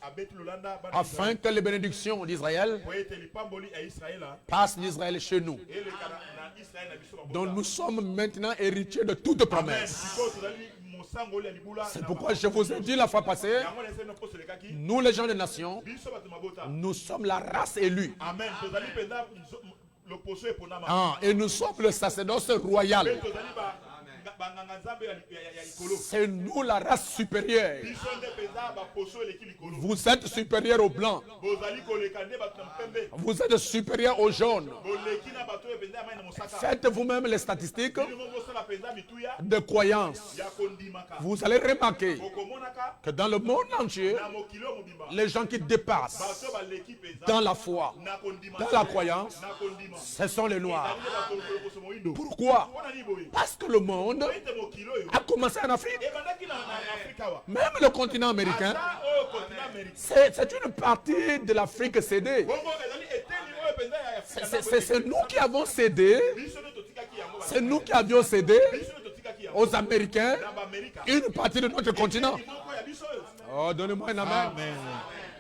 abeti lolanda bana afin que les bénédictions d'Israël po ete lipamboli ya Israela passent d'Israël chez nous, eleka na Israel na biso dont babota. nous sommes maintenant héritiers de toute Amen. promesse. Sikoyo tozali mosango ya libula. C'est pourquoi je vous ai dit la fois passée, Yango na ese no poso lekaki. nous les gens des nations, Biso bato mabota. nous sommes la race élue. Amen. Tozali penza le poso eponama. Ah, et nous sommes le sacerdoce royal. Pe tozali banganga Nzambe ya likolo. C'est nous la race supérieure. Biso nde penza baposo eleki likolo. Vous êtes supérieur aux blancs. Bozali koleka nde bato na mpembe. Vous êtes supérieur aux jaunes. Boleki na bato oyo penza ya mai na mosaka. Faites vous-même les statistiques Bino bosala penza mituya de croyance. ya kondimaka. Vous allez remarquer Okomonaka que dans le monde entier, na mokilo mobimba. les gens qui dépassent Bato baleki penza dans la foi, na kondima. dans la croyance, Na kondima. ce sont les noirs. Ezali nde bato lokolo poso moyindo. Pourquoi? Mpona nini boye? Parce que le monde Ete mokilo oyo a commencé en Afrique. ebandaki na Afrika wa. Même le continent américain, Ata oyo continent américain. c'est une partie de l'Afrique cédée. Bongo ezali eteni oyo penza ya Afrika. C'est nous qui avons cédé, Biso nde totikaki yango. c'est nous qui avions cédé Biso nde totikaki yango. aux Américains Na b'Amerika. une partie de notre continent. Moko ya biso oyo. Oh, donnez-moi un amen. Amen.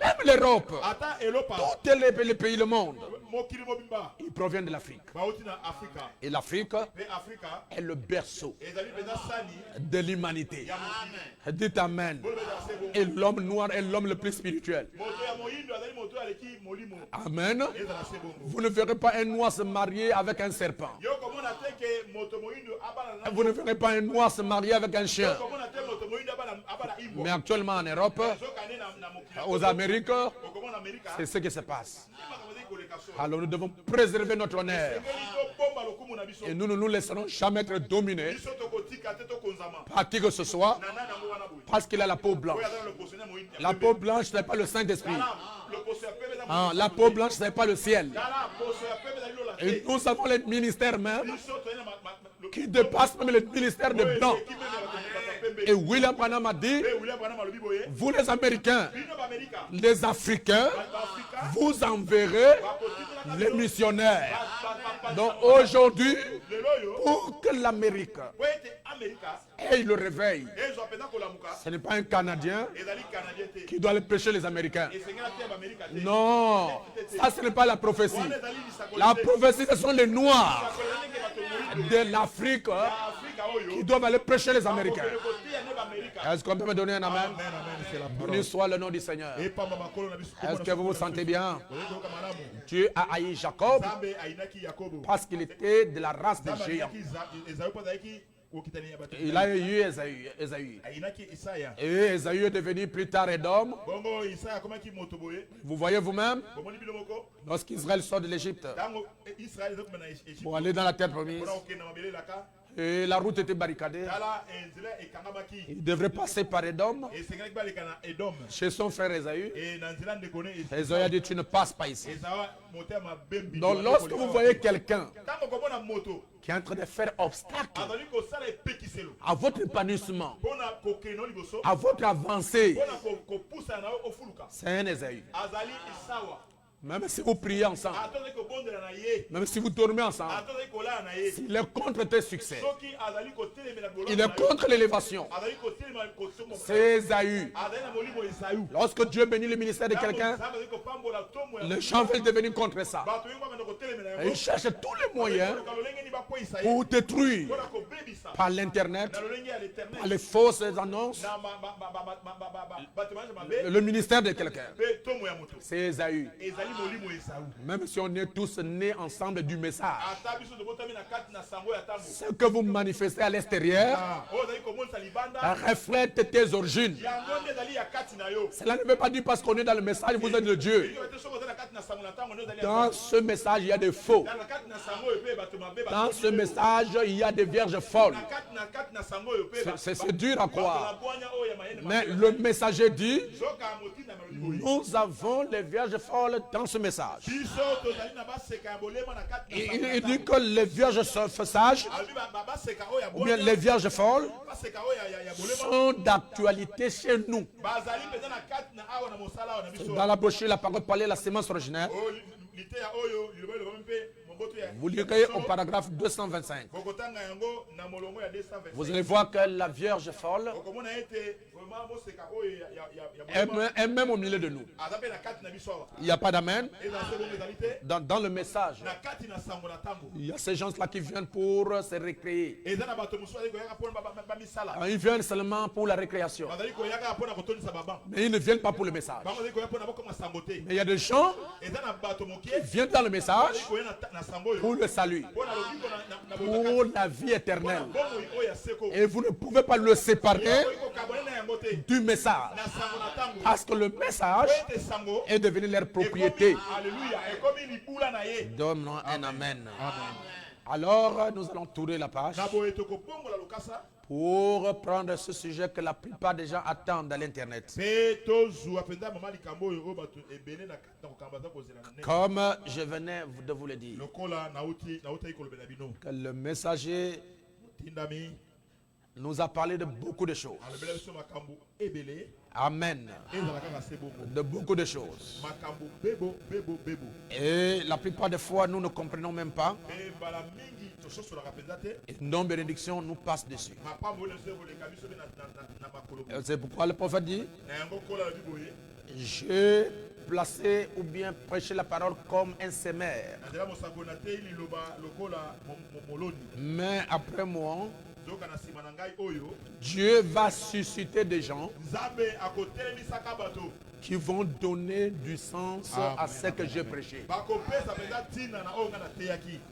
Même l'Europe, Ata elopa. tous les pays du monde, Mokili mobimba. ils proviennent de l'Afrique. Bauti na Afrika. Et l'Afrique Pe Afrika. est le berceau Ezali penza sani de l'humanité. ya mokili. Dites Amen. Bolo beza se bongo. Et l'homme noir est l'homme le plus spirituel. Moto ya moyindo azali moto aleki molimo. Amen. Ezala se bongo. Vous ne verrez pas un noir se marier avec un serpent. Yo komona te ke moto moyindo abana na. Vous ne verrez pas un noir se marier avec un chien. Komona te moto Mais actuellement en Europe, aux Amériques, c'est ce qui se passe. Alors nous devons préserver notre honneur. Et nous ne nous laisserons jamais être dominés par qui que ce soit, parce qu'il a la peau blanche. La peau blanche, ce n'est pas le Saint-Esprit. La peau blanche, ce n'est pas le ciel. Et nous avons les ministères même qui dépassent même le ministère des Blancs. Et William Branham a dit, vous les Américains, les Africains, vous enverrez les missionnaires. Donc aujourd'hui, pour que l'Amérique ait le réveil, ce n'est pas un Canadien qui doit aller prêcher les Américains. Non, ça ce n'est pas la prophétie. La prophétie, ce sont les Noirs de l'Afrique qui doivent aller prêcher les Américains. Est-ce qu'on peut me donner un amen? Béni soit le nom du Seigneur. Est-ce que vous vous sentez bien? Dieu a haï Jacob parce qu'il était de la race des géants. Il a eu Esaü. Et Esaü est devenu plus tard Édom. Vous voyez vous-même, lorsqu'Israël sort de l'Égypte pour aller dans la terre promise, et la route était barricadée, il devrait passer par Édom, chez son frère Esaü. Esaü a dit, tu ne passes pas ici. Donc lorsque vous voyez quelqu'un qui est en train de faire obstacle à votre épanouissement, à votre avancée, c'est un Esaü. Même si vous priez ensemble, même si vous dormez ensemble, s'il est contre tes succès, il est contre l'élévation, c'est Esaü. Lorsque Dieu bénit le ministère de quelqu'un, les gens veulent devenir contre ça. Et ils cherchent tous les moyens pour détruire par l'internet, par les fausses annonces, le ministère de quelqu'un. C'est Esaü. Même si on est tous nés ensemble du message, ce que vous manifestez à l'extérieur reflète tes origines. Cela ne veut pas dire parce qu'on est dans le message, vous êtes de Dieu. Dans ce message, il y a des faux. Dans ce message, il y a des vierges folles. C'est dur à croire. Mais le messager dit, nous avons les vierges folles dans ce message. Il dit que les vierges sages, ou bien les vierges folles, sont d'actualité chez nous. Dans la brochure, la parole parlait de la sémence originaire. Vous lirez au paragraphe 225. Vous allez voir que la Vierge folle est même au milieu de nous. Il n'y a pas d'amen. Dans le message, il y a ces gens-là qui viennent pour se récréer. Ils viennent seulement pour la récréation. Mais ils ne viennent pas pour le message. Mais il y a des gens qui viennent dans le message pour le salut, pour la vie éternelle. Et vous ne pouvez pas le séparer du message. Parce que le message est devenu leur propriété. Donne-nous un amen. Alors, nous allons tourner la page pour prendre ce sujet que la plupart des gens attendent à l'internet. Comme je venais de vous le dire, que le messager nous a parlé de beaucoup de choses. Amen. De beaucoup de choses. Et la plupart des fois, nous ne comprenons même pas. Et nos bénédictions nous passent dessus. C'est pourquoi le prophète dit, j'ai placé ou bien prêché la parole comme un sémère. Mais après moi, Dieu va susciter des gens qui vont donner du sens à ce que j'ai prêché.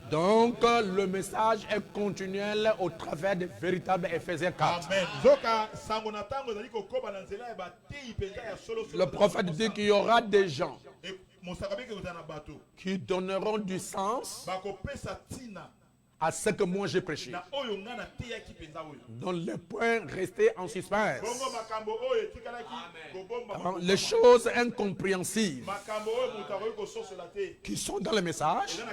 Donc, le message est continuel au travers des véritables Éphésiens 4. Le prophète dit qu'il y aura des gens qui donneront du sens à ce que moi j'ai prêché. Dans les points restés en suspense. Alors, les choses incompréhensibles qui sont dans le message,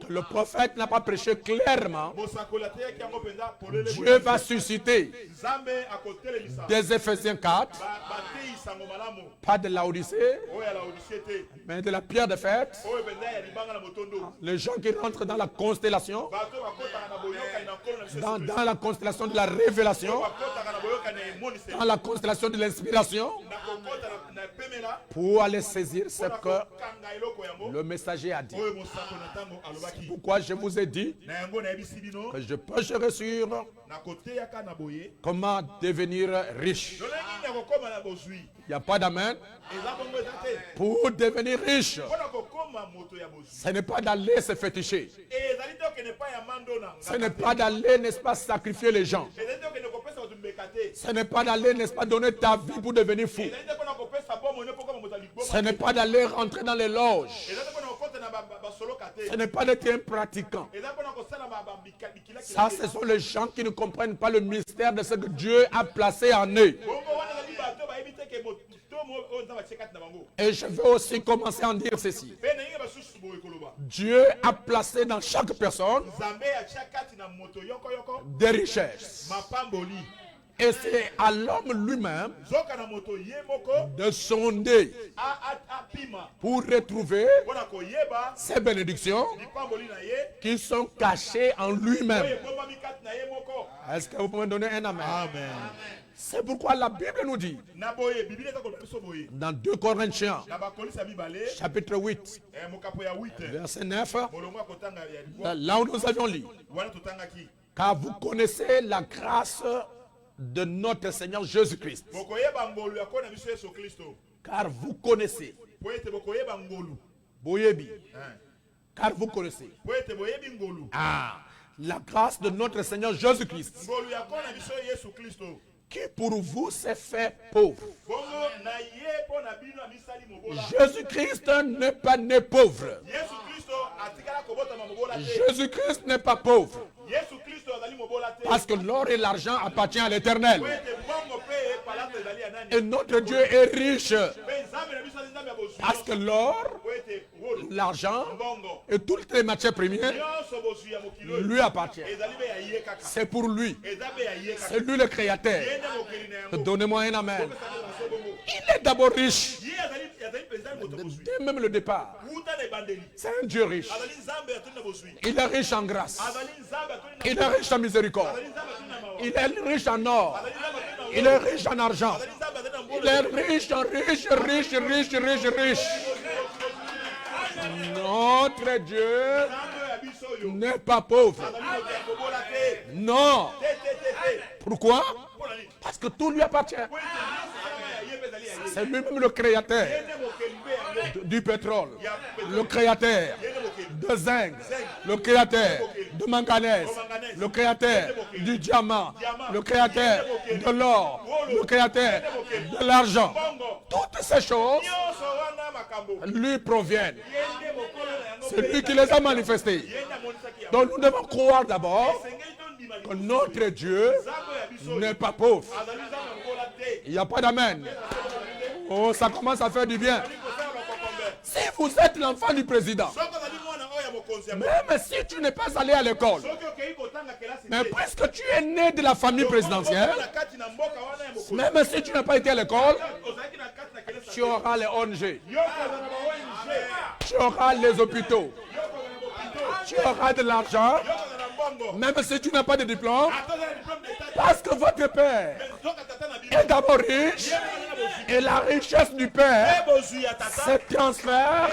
que le prophète n'a pas prêché clairement, Dieu va susciter des Éphésiens 4, pas de Laodicée, mais de la pierre de fête. Les gens qui rentrent dans la constellation, dans la constellation de la révélation, dans la constellation de l'inspiration, pour aller saisir ce que le messager a dit. C'est pourquoi je vous ai dit que je prêcherai sur comment devenir riche. Il n'y a pas d'amen. Pour devenir riche, ce n'est pas d'aller se féticher. Ce n'est pas d'aller, n'est-ce pas, sacrifier les gens. Ce n'est pas d'aller, n'est-ce pas, donner ta vie pour devenir fou. Ce n'est pas d'aller rentrer dans les loges. Ce n'est pas d'être un pratiquant. Ça, ce sont les gens qui ne comprennent pas le mystère de ce que Dieu a placé en eux. Et je veux aussi commencer à en dire ceci. Dieu a placé dans chaque personne des richesses. Et c'est à l'homme lui-même de sonder pour retrouver ces bénédictions qui sont cachées en lui-même. Est-ce que vous pouvez me donner un amen? Amen. C'est pourquoi la Bible nous dit, dans 2 Corinthiens, chapitre 8, verset 9, là où nous avions lu, car vous connaissez la grâce de notre Seigneur Jésus-Christ. Car vous connaissez. Boyebi. Car vous connaissez. Ah, la grâse de notre Seigneur Jésus-Christ, qui pour vous s'est fait pauvre. Jésus-Christ n'est pas né pauvre. Jésus-Christ n'est pas pauvre. Parce que l'or et l'argent appartiennent à l'Éternel. Et notre Dieu est riche. Parce que l'or, l'argent et toutes les matières premières lui appartiennent. C'est pour lui. C'est lui le créateur. Donnez-moi un amen. Il est d'abord riche. Dès même le départ. C'est un Dieu riche. Il est riche en grâce. Il est riche en miséricorde. Il est riche en or. Il est riche en argent. Il est riche en riche. Notre Dieu n'est pas pauvre. Non. Pourquoi? Parce que tout lui appartient. C'est lui-même le créateur du pétrole, le créateur de zinc, le créateur de manganèse, le créateur du diamant, le créateur de l'or, le créateur de l'argent. Toutes ces choses lui proviennent. C'est lui qui les a manifestées. Donc nous devons croire d'abord que notre Dieu n'est pas pauvre. Il n'y a pas d'amen. Oh, ça commence à faire du bien. Si vous êtes l'enfant du président, même si tu n'es pas allé à l'école, mais puisque tu es né de la famille présidentielle, même si tu n'as pas été à l'école, tu auras les ONG, tu auras les hôpitaux, tu auras de l'argent, même si tu n'as pas de diplôme, parce que votre père est d'abord riche, et la richesse du père se transfère,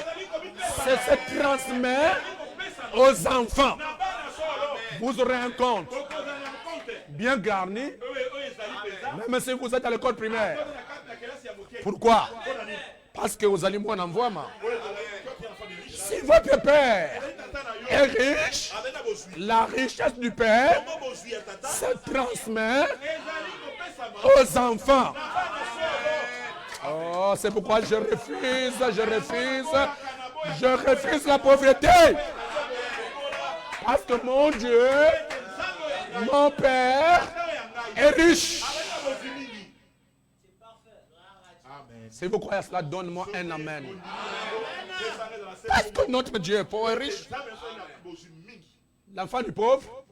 se transmet aux enfants. Vous aurez un compte bien garni, même si vous êtes à l'école primaire. Pourquoi? Parce que vous allez m'en envoyer. Si votre père est riche, la richesse du père se transmet aux enfants. Oh, c'est pourquoi je refuse la pauvreté. Parce que mon Dieu, mon père est riche. Si vous croyez à cela, donne-moi un amen. Parce que notre Dieu est pauvre et riche. L'enfant du pauvre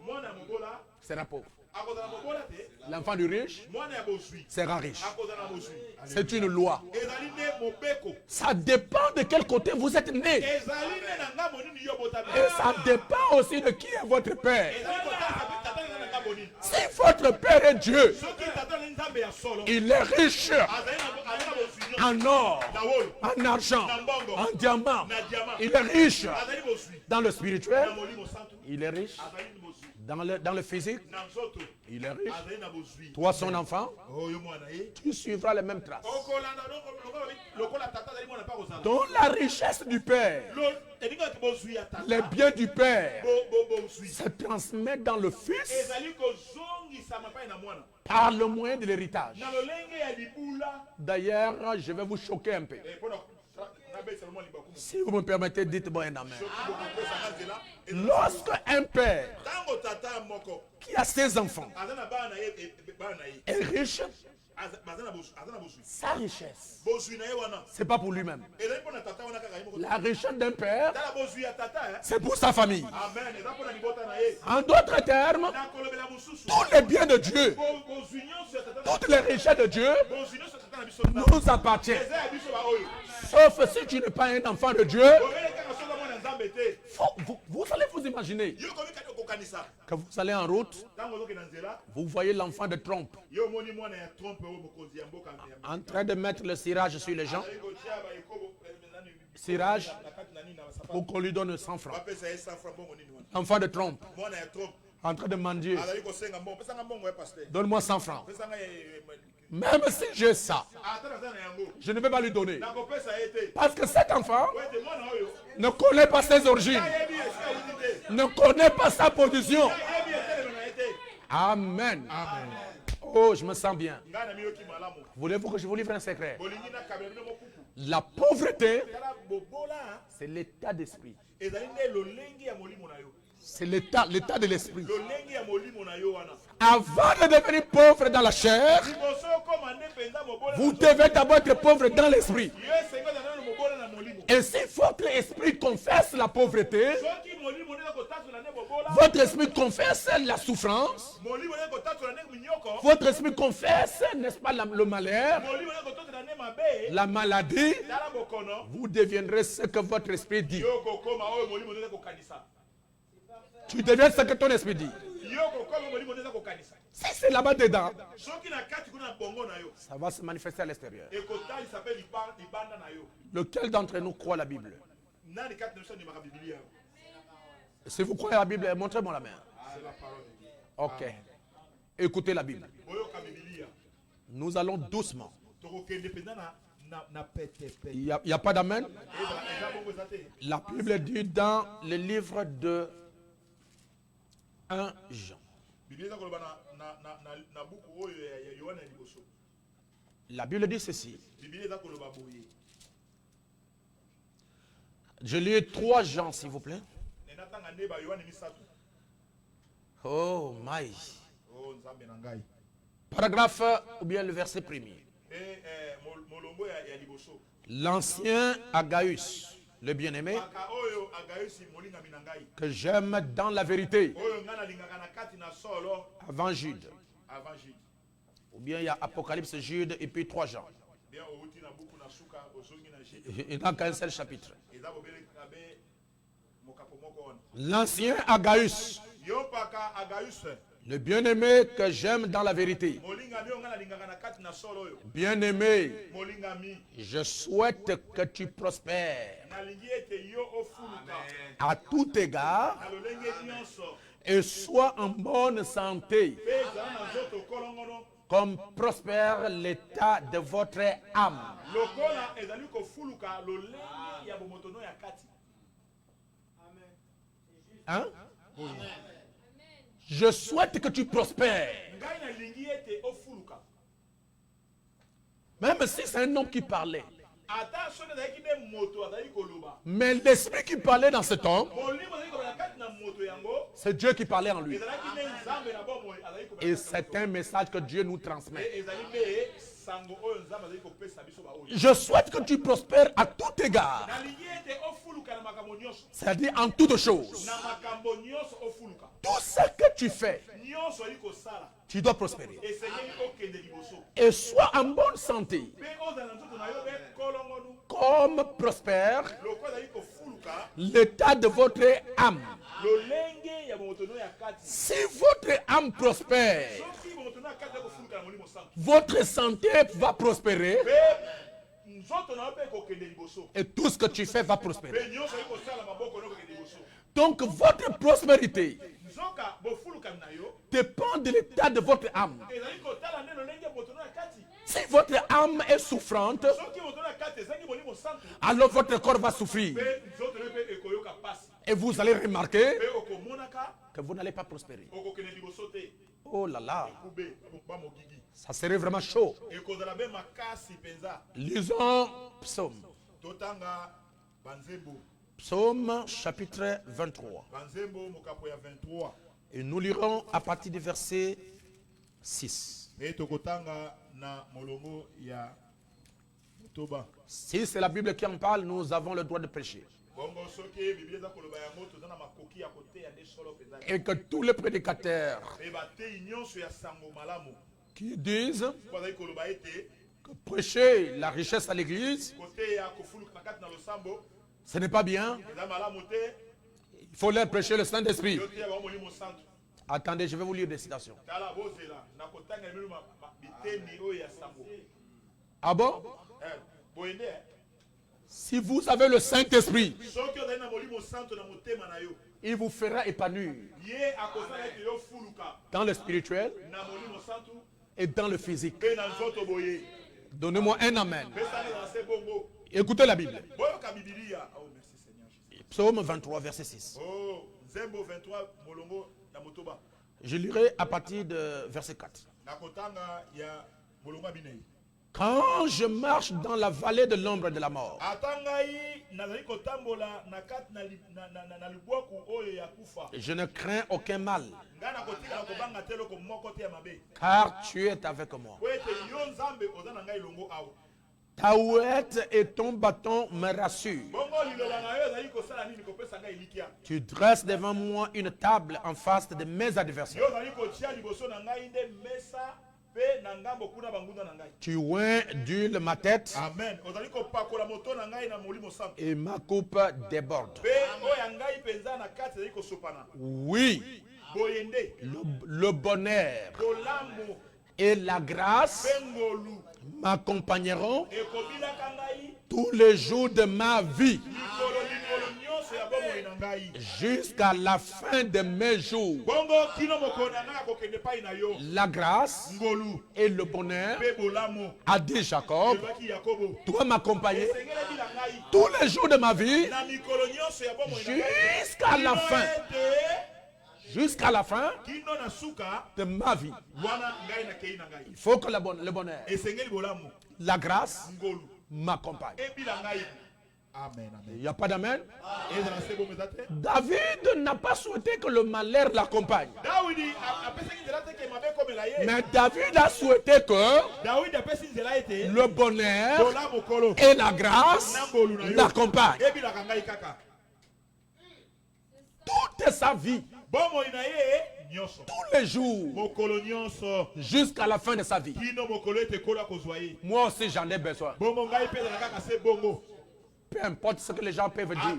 sera pauvre. L'enfant du riche sera riche. C'est une loi. Ça dépend de quel côté vous êtes né. Et ça dépend aussi de qui est votre père. Si votre père est Dieu, il est riche en or, en argent, en diamant. Il est riche dans le spirituel. Il est riche dans le physique. Il est riche. Toi, son enfant, tu suivras les mêmes traces. Dans la richesse du Père, les biens du Père se transmettent dans le Fils par le moyen de l'héritage. D'ailleurs, je vais vous choquer un peu. Si vous me permettez, dites-moi un amen. Lorsque un père qui a ses enfants est riche, sa richesse, c'est pas pour lui-même. La richesse d'un père, c'est pour sa famille. En d'autres termes, tous les biens de Dieu, toutes les richesses de Dieu nous appartiennent. Sauf si tu n'es pas un enfant de Dieu, vous allez vous imaginer que vous allez en route, vous voyez l'enfant de Trump en train de mettre le cirage sur les gens. Cirage pour qu'on lui donne 100 francs. L'enfant de Trump en train de mendier. Donne-moi 100 francs. Même si j'ai ça, je ne vais pas lui donner. Parce que cet enfant ne connaît pas ses origines, ne connaît pas sa position. Amen. Amen. Oh, je me sens bien. Voulez-vous que je vous livre un secret? La pauvreté, c'est l'état d'esprit. C'est l'état de l'esprit. Avant de devenir pauvre dans la chair, vous devez d'abord être pauvre dans l'esprit. Et si votre esprit confesse la pauvreté, votre esprit confesse la souffrance, votre esprit confesse, n'est-ce pas, le malheur, la maladie, vous deviendrez ce que votre esprit dit. Tu deviens ce que ton esprit dit. Si c'est là-bas dedans, ça va se manifester à l'extérieur. Lequel d'entre nous croit la Bible? Si vous croyez à la Bible, montrez-moi la main. Ok. Écoutez la Bible. Nous allons doucement. Il n'y a pas d'amen. La Bible dit dans le livre de 1 Jean. La Bible dit ceci. Je lis 3 Jean, s'il vous plaît. Oh, my. Paragraphe ou bien le verset premier. L'ancien Agaius, le bien-aimé, que j'aime dans la vérité, avant Jude. Ou bien il y a Apocalypse, Jude et puis 3 Jean. Il n'y a qu'un seul chapitre. L'ancien Agaius, le bien-aimé que j'aime dans la vérité. Bien-aimé, je souhaite que tu prospères à tout égard et sois en bonne santé, comme prospère l'état de votre âme. Hein? Je souhaite que tu prospères. Même si c'est un homme qui parlait. Mais l'esprit qui parlait dans cet homme, c'est Dieu qui parlait en lui. Et c'est un message que Dieu nous transmet. Je souhaite que tu prospères à tout égard. C'est-à-dire en toutes choses. Tout ce que tu fais, tu dois prospérer. Et sois en bonne santé. Comme prospère l'état de votre âme. Si votre âme prospère, votre santé va prospérer. Et tout ce que tu fais va prospérer. Donc votre prospérité dépend de l'état de votre âme. Si votre âme est souffrante, alors votre corps va souffrir. Et vous allez remarquer que vous n'allez pas prospérer. Oh là là. Ça serait vraiment chaud. Lisons Psaume. Psaume chapitre 23. Et nous lirons à partir du verset 6. Si c'est la Bible qui en parle, nous avons le droit de prêcher. Et que tous les prédicateurs qui disent que prêcher la richesse à l'église, ce n'est pas bien. Il faut leur prêcher le Saint-Esprit. Attendez, je vais vous lire des citations. Ah bon? Si vous avez le Saint-Esprit, il vous fera épanouir dans le spirituel et dans le physique. Donnez-moi un amen. Écoutez la Bible. Psaume 23, verset 6. Je lirai à partir de verset 4. Quand je marche dans la vallée de l'ombre de la mort, je ne crains aucun mal, car tu es avec moi. Ta ouette et ton bâton me rassurent. Tu dresses devant moi une table en face de mes adversaires. Tu oins d'huile ma tête. Amen. Et ma coupe déborde. Oui. Le bonheur et la grâce m'accompagneront tous les jours de ma vie jusqu'à la fin de mes jours. La grâce et le bonheur, a dit Jacob, doit m'accompagner tous les jours de ma vie jusqu'à la fin. Jusqu'à la fin de ma vie. Il faut que le bonheur, la grâce m'accompagne. Amen. Il n'y a pas d'amen. David n'a pas souhaité que le malheur l'accompagne. Mais David a souhaité que le bonheur et la grâce l'accompagnent. Toute sa vie. Tous les jours jusqu'à la fin de sa vie. Moi aussi j'en ai besoin. Peu importe ce que les gens peuvent dire.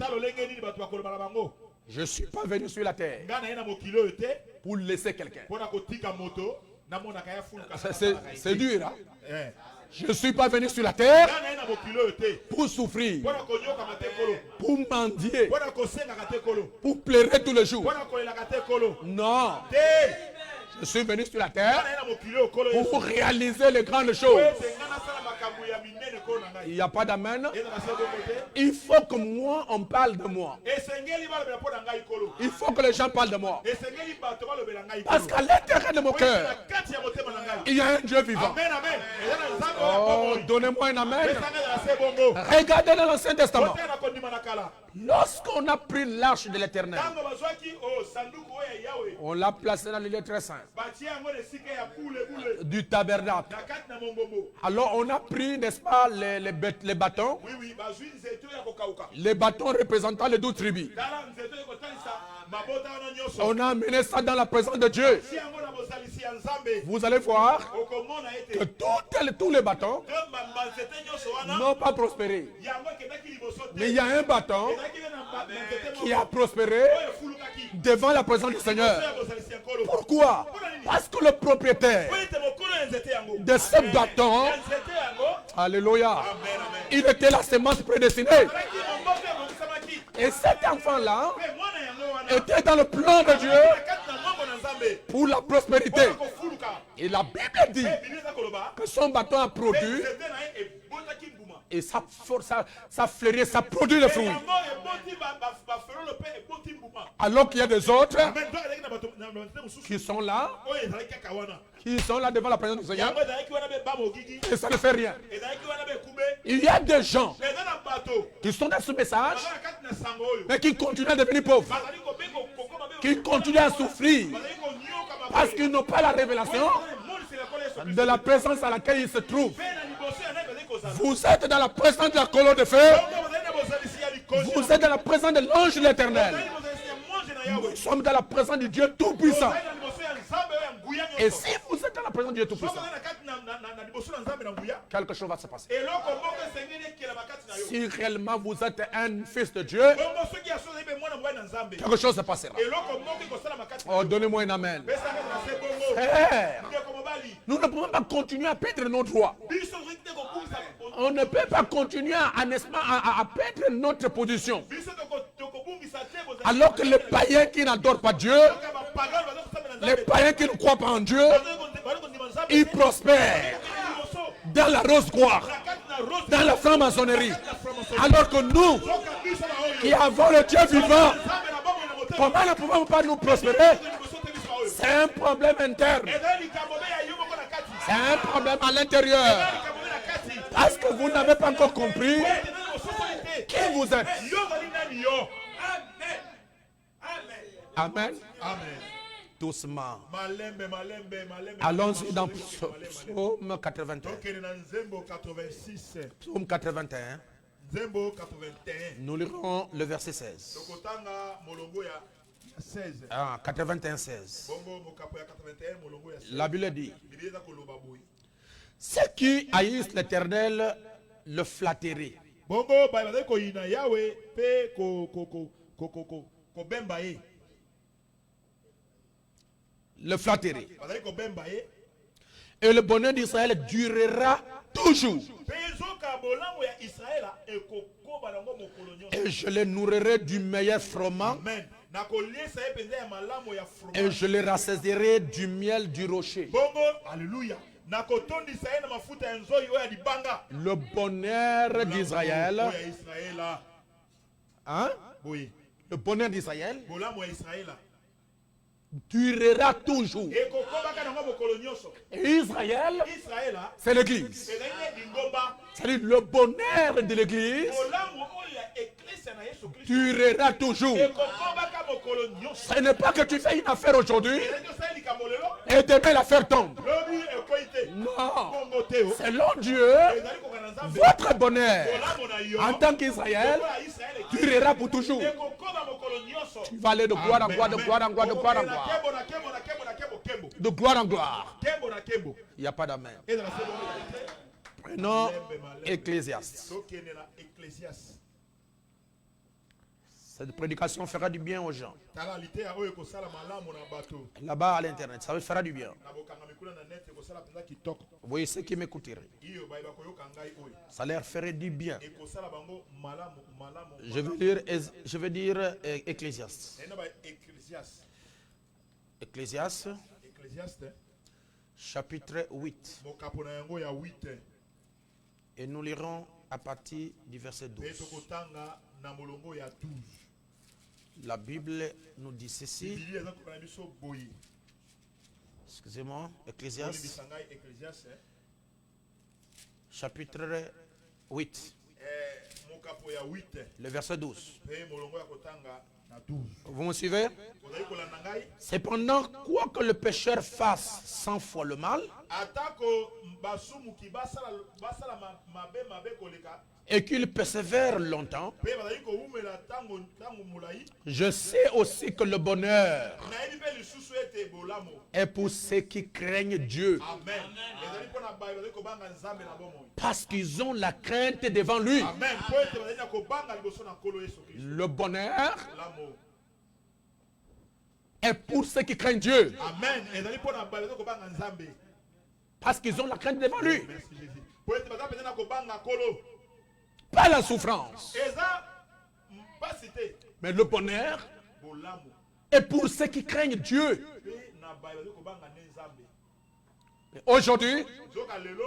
Je ne suis pas venu sur la terre pour laisser quelqu'un. C'est dur, hein? Je ne suis pas venu sur la terre pour souffrir, pour mendier, pour pleurer tous les jours. Non. Je suis venu sur la terre pour réaliser les grandes choses. Il n'y a pas d'amen. Il faut que moi, on parle de moi. Il faut que les gens parlent de moi. Parce qu'à l'intérieur de mon cœur, il y a un Dieu vivant. Oh, donnez-moi un amen. Regardez dans l'Ancien Testament. Lorsqu'on a pris l'arche de l'Éternel, on l'a placé dans le lieu très saint du tabernacle. Alors on a pris, n'est-ce pas, les bâtons. Les bâtons représentant les 12 tribus. On a amené ça dans la présence de Dieu. Vous allez voir que tous les bâtons n'ont pas prospéré. Mais il y a un bâton qui a prospéré devant la présence du Seigneur. Pourquoi? Parce que le propriétaire de ce bâton, alléluia, il était la semence prédestinée. Et cet enfant-là était dans le plan de Dieu pour la prospérité. Et la Bible dit que son bâton a produit et ça fleurit, ça produit le fruit. Alors qu'il y a des autres qui sont là devant la présence du Seigneur et ça ne fait rien. Il y a des gens qui sont dans ce message mais qui continuent à devenir pauvres, qui continuent à souffrir parce qu'ils n'ont pas la révélation de la présence à laquelle ils se trouvent. Vous êtes dans la présence de la colonne de feu. Vous êtes dans la présence de l'ange de l'Éternel. Nous sommes dans la présence du Dieu Tout-Puissant. Et si vous êtes dans la présence du Dieu Tout-Puissant, quelque chose va se passer. Si réellement vous êtes un fils de Dieu, quelque chose se passera. Oh, donnez-moi un amen. Frère, nous ne pouvons pas continuer à perdre nos droits. On ne peut pas continuer à perdre notre position. Alors que les païens qui n'adorent pas Dieu, les païens qui ne croient pas en Dieu, ils prospèrent dans la rose gloire, dans la franc-maçonnerie. Alors que nous, qui avons le Dieu vivant, comment ne pouvons pas nous prospérer? C'est un problème interne. C'est un problème à l'intérieur. Parce que vous n'avez pas encore compris qui vous êtes. Amen. Amen. Doucement. Allons-y dans Psaume 81. Psaume 81. Nous lirons le verset 16. 81, 16. La Bible dit: ceux qui haïssent l'Éternel le flatteraient. Le flatteraient. Et le bonheur d'Israël durera toujours. Et je les nourrirai du meilleur froment. Et je les rassasierai du miel du rocher. Alléluia. Le bonheur d'Israël. Hein? Le bonheur d'Israël durera toujours. Et Israël, c'est l'église. C'est-à-dire le bonheur de l'église durera toujours. Ce n'est pas que tu fais une affaire aujourd'hui et demain l'affaire tombe. Non. Selon Dieu, votre bonheur en tant qu'Israël durera pour toujours. Tu vas aller de gloire en gloire, de gloire en gloire, de gloire en gloire. De gloire en gloire. Il n'y a pas d'amen. Prenons Ecclésiaste. Cette prédication fera du bien aux gens. Là-bas à l'internet, ça fera du bien. Vous voyez ceux qui m'écouteraient. Ça leur ferait du bien. Je vais dire Ecclésiaste. Ecclésiaste. Ecclésiaste chapitre 8. mokapo na yango ya 8 Et nous lirons à partir du verset 12. pe tokotanga na molongo ya 12. La Bible nous dit ceci. Bibiliya eza kokana biso boye. Excusez-moi, Ecclésiaste Bisangai Ecclésiaste chapitre 8, mokapo ya 8 le verset 12. pe molongo ya kotanga na 12. Vous me suivez? Ozali kolanda ngai Cependant, quoi que le pécheur fasse 100 fois le mal, atako basumuki basala mabe koleka et qu'il persévère longtemps, pe bazali koumela tango mulai je sais aussi que le bonheur nayebi pe lisusu ete bolamo. est pour ceux qui craignent Dieu, Amen. Ezali mpona baye bazali kobanga nzambe na bomoi. parce qu'ils ont la crainte devant lui. Amen. Po ete bazali na kobanga liboso na nkolo Yesu Kristo. Le bonheur L'amour. est pour ceux qui craignent Dieu, Amen. Ezali mpona baye bazali kobanga nzambe. parce qu'ils ont la crainte devant lui. Merci Jésus. Po ete bazali pena kobanga nkolo. Pas la souffrance, Eza mpasite mais le bonheur bolamo. est pour ceux qui craignent Dieu. Pe na baye bazali kobanga ne nzambe. Mais aujourd'hui, Zoka lelo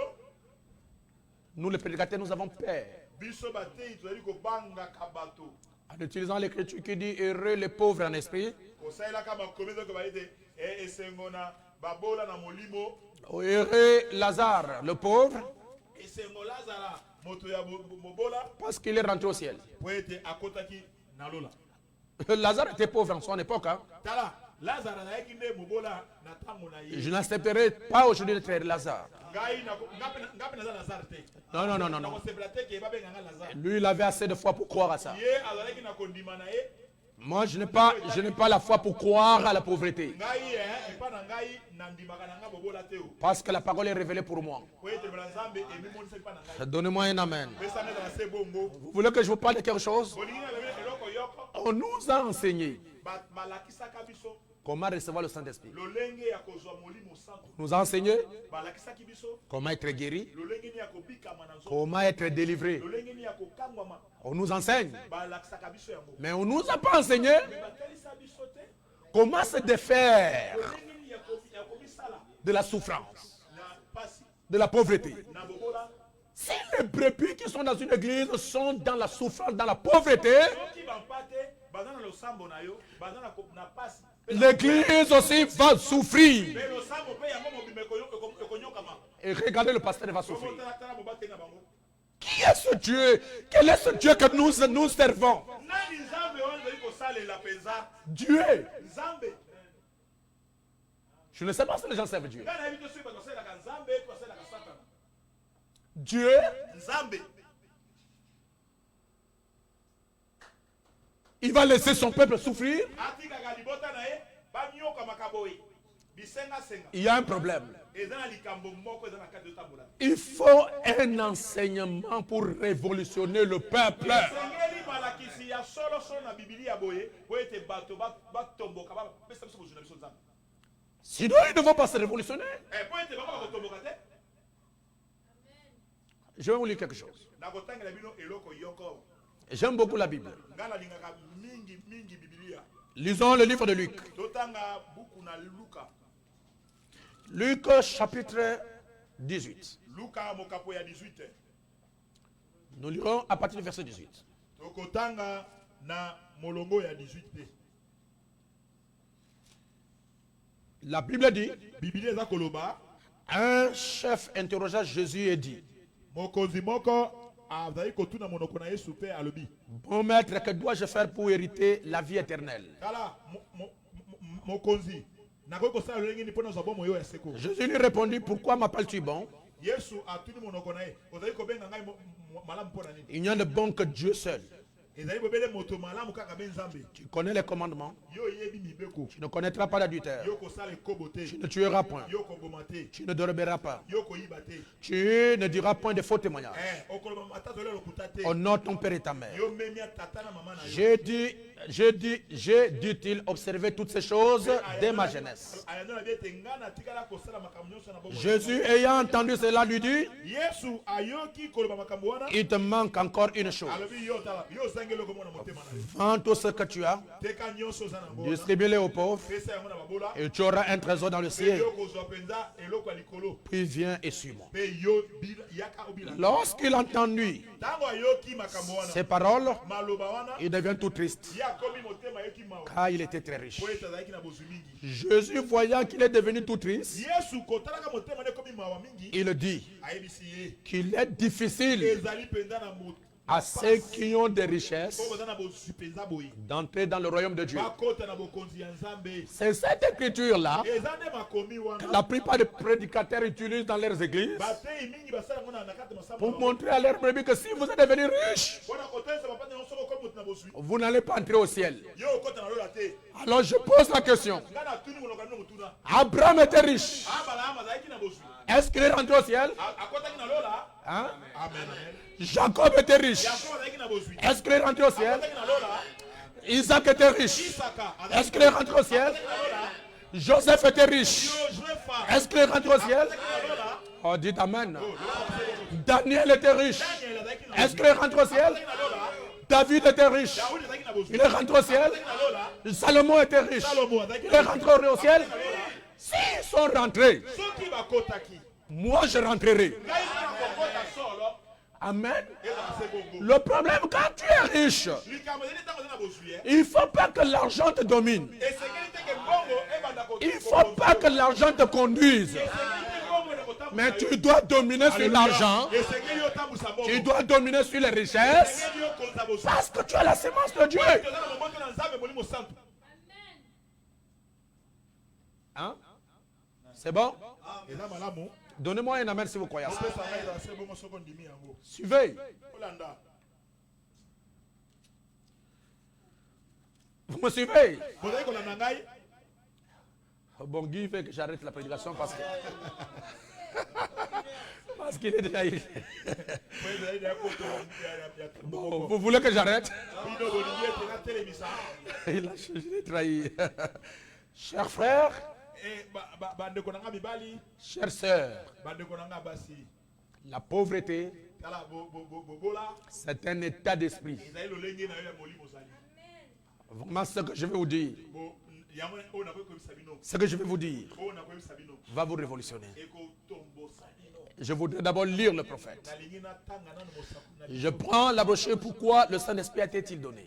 nous les prédicateurs, nous avons peur. biso batei tozali kobanga kabato. En utilisant l'écriture qui dit heureux les pauvres en esprit, Kosaelaka makomi ezokoba ete esengo na babola na molimo. heureux Lazare le pauvre, Esengo Lazara moto ya mobola parce qu'il est rentré au ciel. po ete akotaki na lola. Lazare était pauvre en son époque. Hein. Tala Lazara azalaki nde mobola na ntango na ye. Je n'accepterai pas aujourd'hui d'être Lazare. Ngai ngape naza Lazare te. Non, non, non, non, non. Nakosepela te ke babenganga Lazare. Lui, il avait assez de foi pour croire à ça. Ye azalaki na kondima na ye. Moi, je n'ai pas la foi pour croire à la pauvreté. Ngai epa na ngai na ndimaka na nga mobola te o. Parce que la parole est révélée pour moi. Po ete bela nzambe emimonisa epa na ngai. Donnez-moi un amen. Pesa neza na se bongo. Vous voulez que je vous parle de quelque chose? Bolingi na bebe eloko yoko. On nous a enseigné Balakisaka biso comment recevoir le Saint-Esprit. lolenge ya kozwa molimo santo. On nous a enseigné Balakisaki biso comment être guéri, lolenge ni ya kobikama na nzoto. comment être délivré. Lolenge ni ya kokangwama. On nous enseigne. Balakisaka biso yango. Mais on ne nous a pas enseigné Batelisa biso te. comment se défaire Lolenge ni ya komisala de la souffrance, na pasi de la pauvreté. na bobola. Si les brebis qui sont dans une église sont dans la souffrance, dans la pauvreté, Soki bampate baza na losambo na yo, baza na pasi. l'église aussi va souffrir. Mais losambo pe yango mobimba ekonyokama. Et regardez, le pasteur va souffrir. Tala mobate na bango. Qui est ce Dieu? Quel est ce Dieu que nous servons? Nani nzambe oyo ezali kosalela penza? Dieu. Nzambe. Je ne sais pas si les gens servent Dieu. Nga na yebi to soki bakosalelaka nzambe to basalelaka satana. Dieu, Nzambe. il va laisser son peuple souffrir. Atikaka libota na ye banyokamaka boye. Bisenga-senga. Il y a un problème. Eza na likambo moko eza na kati otambola. Il faut un enseignement pour révolutionner le peuple. Esengeli malakisi ya solo solo na Biblia boye po ete bato batomboka bapesa biso bozwi na biso nzambe. Sinon, ils ne vont pas se révolutionner. Po ete bango bakotomboka te. Je vais vous lire quelque chose. Nakotangela bino eloko yoko. J'aime beaucoup la Bible. Nga nalingaka mingi Biblia. Lisons le livre de Luc. Totanga buku na Luka. Luc chapitre 18. Luka mokapo ya 18. Nous lirons à partir du verset 18. Tokotanga na molongo ya 18. La Bible dit, Biblia eza koloba. un chef interrogea Jésus et dit, Mokonzi moko azali kotuna monoko na Yesu pe alobi. bon maître, que dois-je faire pour hériter la vie éternelle? Kala mokonzi nakoki kosala lolenge ni mpona ozwa bomo yo ya seko. Jésus lui répondit, pourquoi m'appelles-tu bon? Yesu atuni monoko na ye. Ozali kobenga ngai malamu mpona nini? Il n'y a de bon que Dieu seul. Ezali bobele moto malamu kaka be nzambe. Tu connais les commandements. Yo yebi mibeko. Tu ne connaîtras pas l'adultère. Yo kosala ekobo te. Tu ne tueras point. Yo koboma te. Tu ne dormiras pas. Yo koyiba te. Tu ne diras point de faux témoignages. Okoloba matata lelo lokuta te. Honore ton père et ta mère. Yo memia tata na mama na yo. J'ai dit-il, observé toutes ces choses dès ma jeunesse. Jésus ayant entendu cela lui dit, Yesu ayoki koloba makambo wana. il te manque encore une chose. Alobi yo tala. Yo za Vends tout ce que tu as, distribue-les aux pauvres, et tu auras un trésor dans le ciel. Puis viens et suis-moi. Lorsqu'il entendit ces paroles, il devient tout triste, car il était très riche. Jésus, voyant qu'il est devenu tout triste, il dit qu'il est difficile à ceux qui ont des richesses d'entrer dans le royaume de Dieu. C'est cette écriture-là que la plupart des prédicateurs utilisent dans leurs églises pour montrer à leurs brebis que si vous êtes devenu riche, vous n'allez pas entrer au ciel. Alors je pose la question. Abraham était riche. Est-ce qu'il est rentré au ciel? Hein? Jacob était riche. Est-ce qu'il est rentré au ciel? Isaac était riche. Est-ce qu'il est rentré au ciel? Joseph était riche. Est-ce qu'il est rentré au ciel? Oh, dites Amen. Daniel était riche. Est-ce qu'il est rentré au ciel? David était riche. Il est rentré au ciel. Salomon était riche. Il est rentré au ciel. S'ils sont rentrés, moi je rentrerai. Amen. Le problème, quand tu es riche, il ne faut pas que l'argent te domine. Il ne faut pas que l'argent te conduise. Mais tu dois dominer sur l'argent. Tu dois dominer sur les richesses. Parce que tu as la sémence de Dieu. Hein? C'est bon? Donnez-moi un amen si vous croyez ça. Suivez. Vous me suivez? Bon, Guy fait que j'arrête la prédication parce que... parce qu'il est déjà... Bon, vous voulez que j'arrête? Il a trahi. Chers frères, chères sœurs, la pauvreté, c'est un état d'esprit. Vraiment, ce que je vais vous dire, ce que je vais vous dire va vous révolutionner. Je voudrais d'abord lire le prophète. Je prends la brochure. Pourquoi le Saint-Esprit a-t-il donné?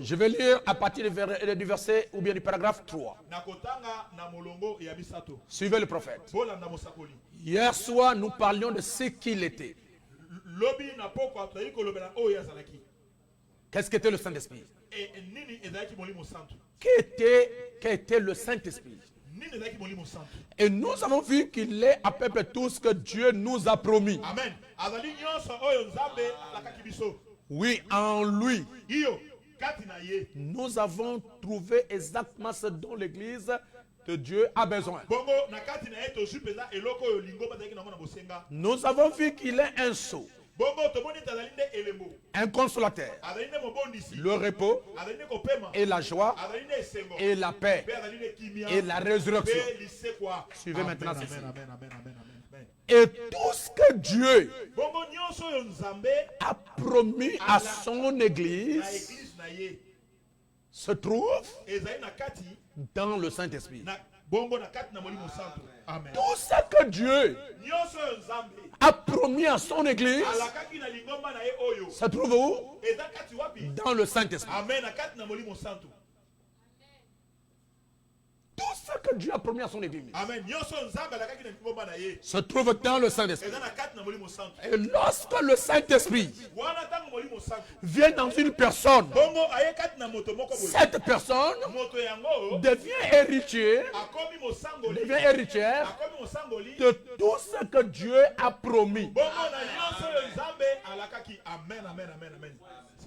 Je vais lire à partir du verset ou bien du paragraphe 3. Suivez le prophète. Hier soir, nous parlions de ce qu'il était. Qu'est-ce qu'était le Saint-Esprit? Qu'était le Saint-Esprit? Et nous avons vu qu'il est à peu près tout ce que Dieu nous a promis. Amen. Oui, en lui. Nous avons trouvé exactement ce dont l'Église de Dieu a besoin. Nous avons vu qu'il est un sceau, un consolateur, le repos et la joie et la paix et la résurrection. Suivez maintenant ceci. Et tout ce que Dieu a promis à son Église se trouve dans le Saint-Esprit. Tout ce que Dieu a promis à son Église se trouve où? Dans le Saint-Esprit. Tout ce que Dieu a promis à son Église se trouve dans le Saint-Esprit. Et lorsque le Saint-Esprit vient dans une personne, cette personne devient héritière de tout ce que Dieu a promis.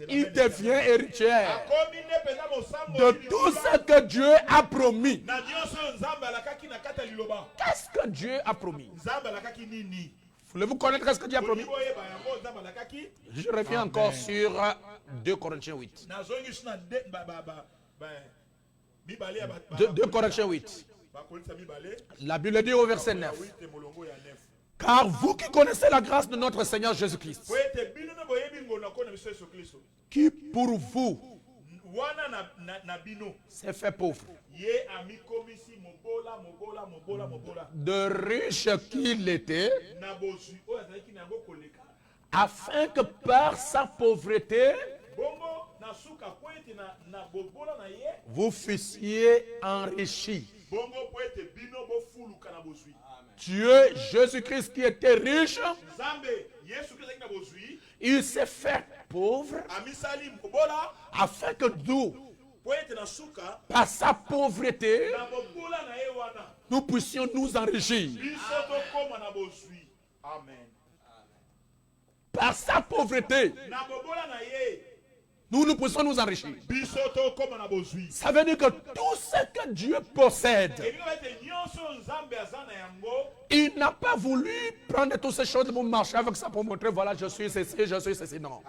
Il devient héritière de tout ce que Dieu a promis. Qu'est-ce que Dieu a promis? Voulez-vous connaître ce que Dieu a promis? Je reviens encore sur 2 Corinthiens 8. 2 Corinthiens 8. La Bible dit au verset 9. Car vous qui connaissez la grâce de notre Seigneur Jésus-Christ, qui pour vous s'est fait pauvre, de riche qu'il était, afin que par sa pauvreté, vous fussiez enrichis. Dieu, Jésus-Christ qui était riche, il s'est fait pauvre afin que nous, par sa pauvreté, nous puissions nous enrichir. Par sa pauvreté, nous puissions nous enrichir. Ça veut dire que tout ce que Dieu possède, il n'a pas voulu prendre toutes ces choses pour marcher avec ça, pour montrer, voilà, je suis ceci, non.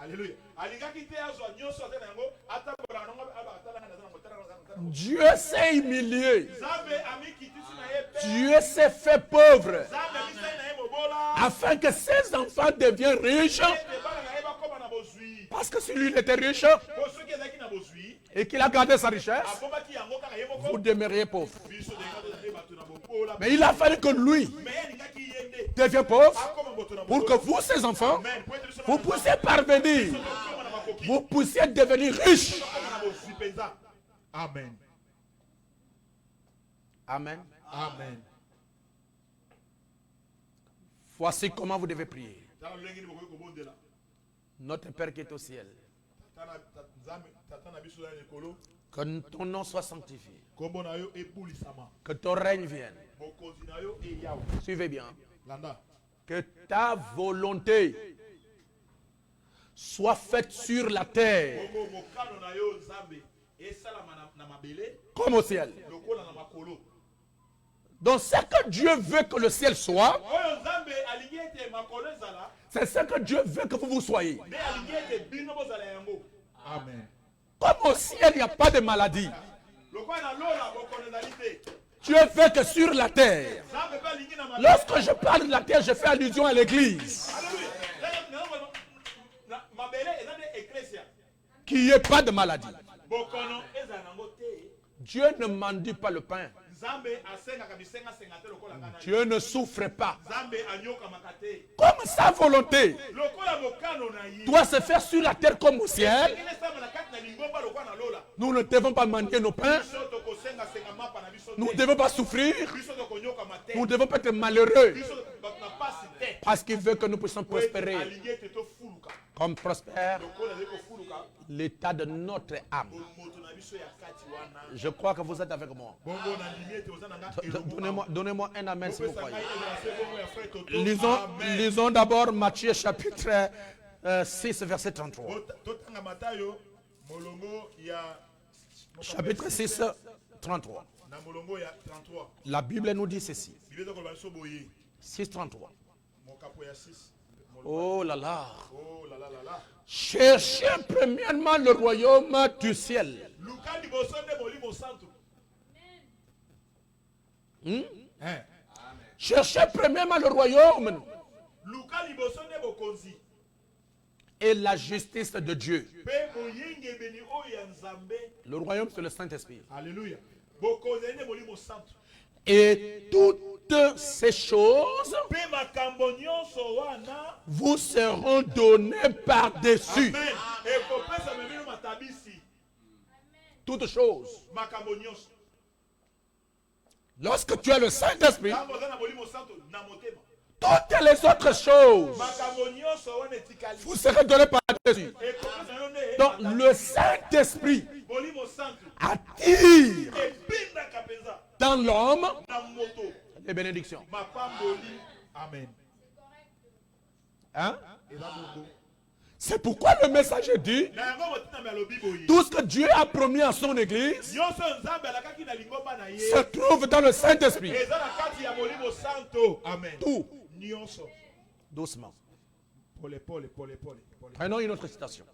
Dieu s'est humilié. Dieu s'est fait pauvre afin que ses enfants deviennent riches. Parce que si lui il était riche et qu'il a gardé sa richesse, vous demeuriez pauvre. Mais il a fallu que lui devienne pauvre pour que vous, ses enfants, vous puissiez parvenir, vous puissiez devenir riches. Amen. Amen. Amen. Voici comment vous devez prier. Notre Père qui est au ciel, que ton nom soit sanctifié, que ton règne vienne. Suivez bien. Que ta volonté soit faite sur la terre comme au ciel. Donc ce que Dieu veut que le ciel soit, c'est ce que Dieu veut que vous soyez. Amen. Comme au ciel, il n'y a pas de maladie. Dieu veut que sur la terre, lorsque je parle de la terre, je fais allusion à l'église. Qu'il n'y ait pas de maladie. Dieu ne mendie pas le pain. Dieu ne souffre pas. Comme sa volonté doit se faire sur la terre comme au ciel, nous ne devons pas mendier nos pains. Nous ne devons pas souffrir. Nous ne devons pas être malheureux. Parce qu'il veut que nous puissions prospérer. Comme prospère l'état de notre âme. Je crois que vous êtes avec moi. Donnez-moi un amen si vous croyez. Lisons d'abord Matthieu chapitre 6, verset 33. Chapitre 6, 33. La Bible nous dit ceci. 6, 33. Oh là là. Cherchez premièrement le royaume du ciel. Cherchez premièrement le royaume et la justice de Dieu. Le royaume, c'est le Saint-Esprit. Alléluia. Et toutes ces choses vous seront données par-dessus. Toutes choses. Lorsque tu as le Saint-Esprit, toutes les autres choses vous seront données par-dessus. Donc le Saint-Esprit attire dans l'homme les bénédictions. Amen. Hein? C'est pourquoi le messager dit tout ce que Dieu a promis à son église se trouve dans le Saint-Esprit. Amen. Tout. Doucement. Prenons une autre citation.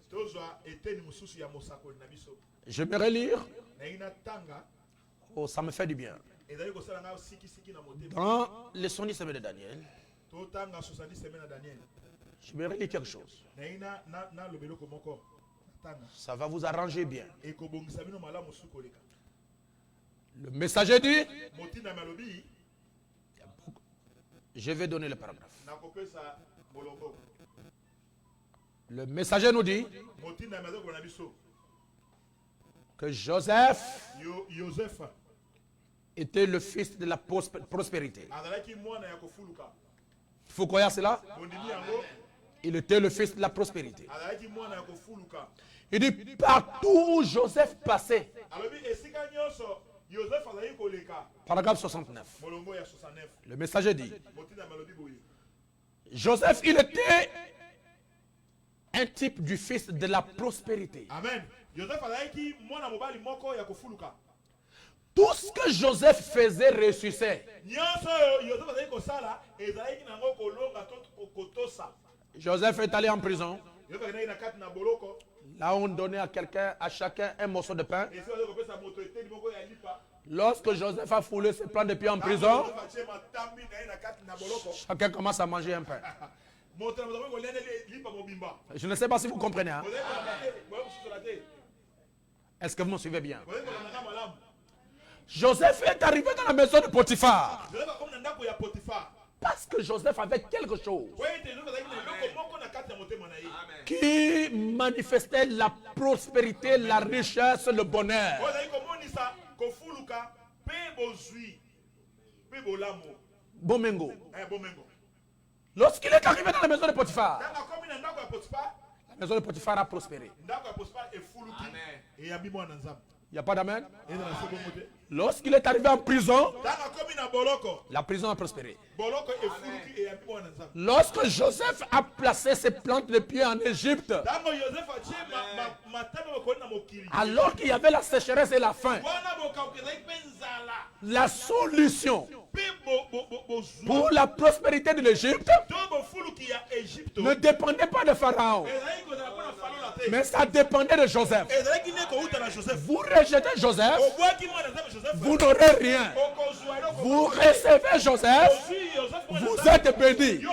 J'aimerais lire. Oh, ça me fait du bien. Dans les sonnismes de Daniel, Je vais relire quelque chose. Ça va vous arranger bien. Le messager dit, je vais donner le paragraphe. Le messager nous dit que Joseph était le fils de la prospérité. Il faut croire cela? Il était le fils de la prospérité. Il dit partout où Joseph passait. Paragraphe 69. Le messager dit Joseph, il était un type du fils de la prospérité. Amen. Tout ce que Joseph faisait réussissait. Joseph est allé en prison. Là, on donnait à chacun un morceau de pain. Lorsque Joseph a foulé ses plans de pied en prison, chacun commence à manger un pain. Je ne sais pas si vous comprenez. Hein? Est-ce que vous me suivez bien? Joseph est arrivé dans la maison de Potiphar. Parce que Joseph avait quelque chose qui manifestait la prospérité, la richesse, le bonheur. Bomengo. Lorsqu'il est arrivé dans la maison de Potiphar, la maison de Potiphar a prospéré. Il n'y a pas d'amen? Lorsqu'il est arrivé en prison, la prison a prospéré. Lorsque Joseph a placé ses plantes de pied en Égypte, alors qu'il y avait la sécheresse et la faim, la solution pour la prospérité de l'Égypte ne dépendait pas de Pharaon, mais ça dépendait de Joseph. Vous rejetez Joseph, vous n'aurez rien. Vous recevez Joseph, vous êtes béni.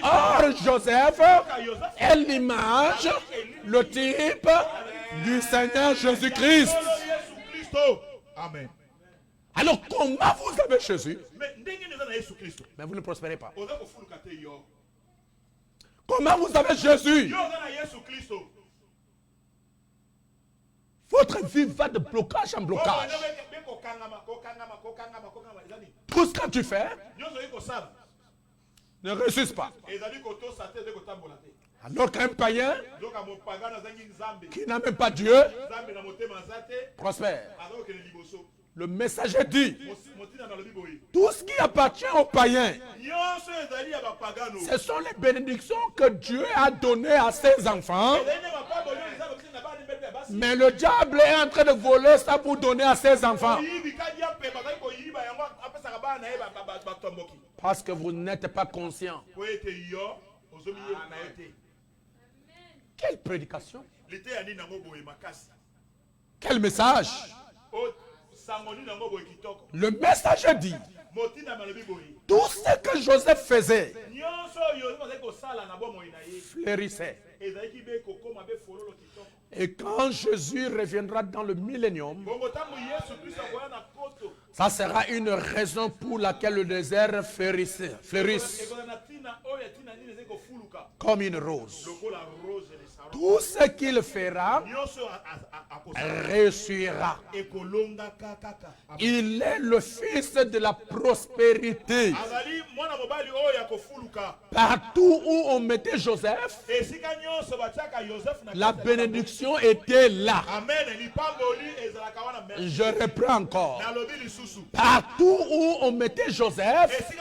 Or, Joseph est l'image, le type du Seigneur Jésus-Christ. Amen. Alors, comment vous avez Jésus, mais vous ne prospérez pas? Comment vous avez Jésus? Votre vie va de blocage en blocage. Tout ce que tu fais ne réussit pas. Alors qu'un païen qui n'a même pas Dieu prospère. Le messager dit, tout ce qui appartient aux païens, ce sont les bénédictions que Dieu a données à ses enfants. Mais le diable est en train de voler ça pour donner à ses enfants. Parce que vous n'êtes pas conscient. Quelle prédication? Quel message? Le messager dit, tout ce que Joseph faisait fleurissait. Et quand Jésus reviendra dans le millénium, ça sera une raison pour laquelle le désert fleurisse comme une rose. Tout ce qu'il fera réussira. Il est le fils de la prospérité. Partout où on mettait Joseph, la bénédiction était là. Je reprends encore. Partout où on mettait Joseph,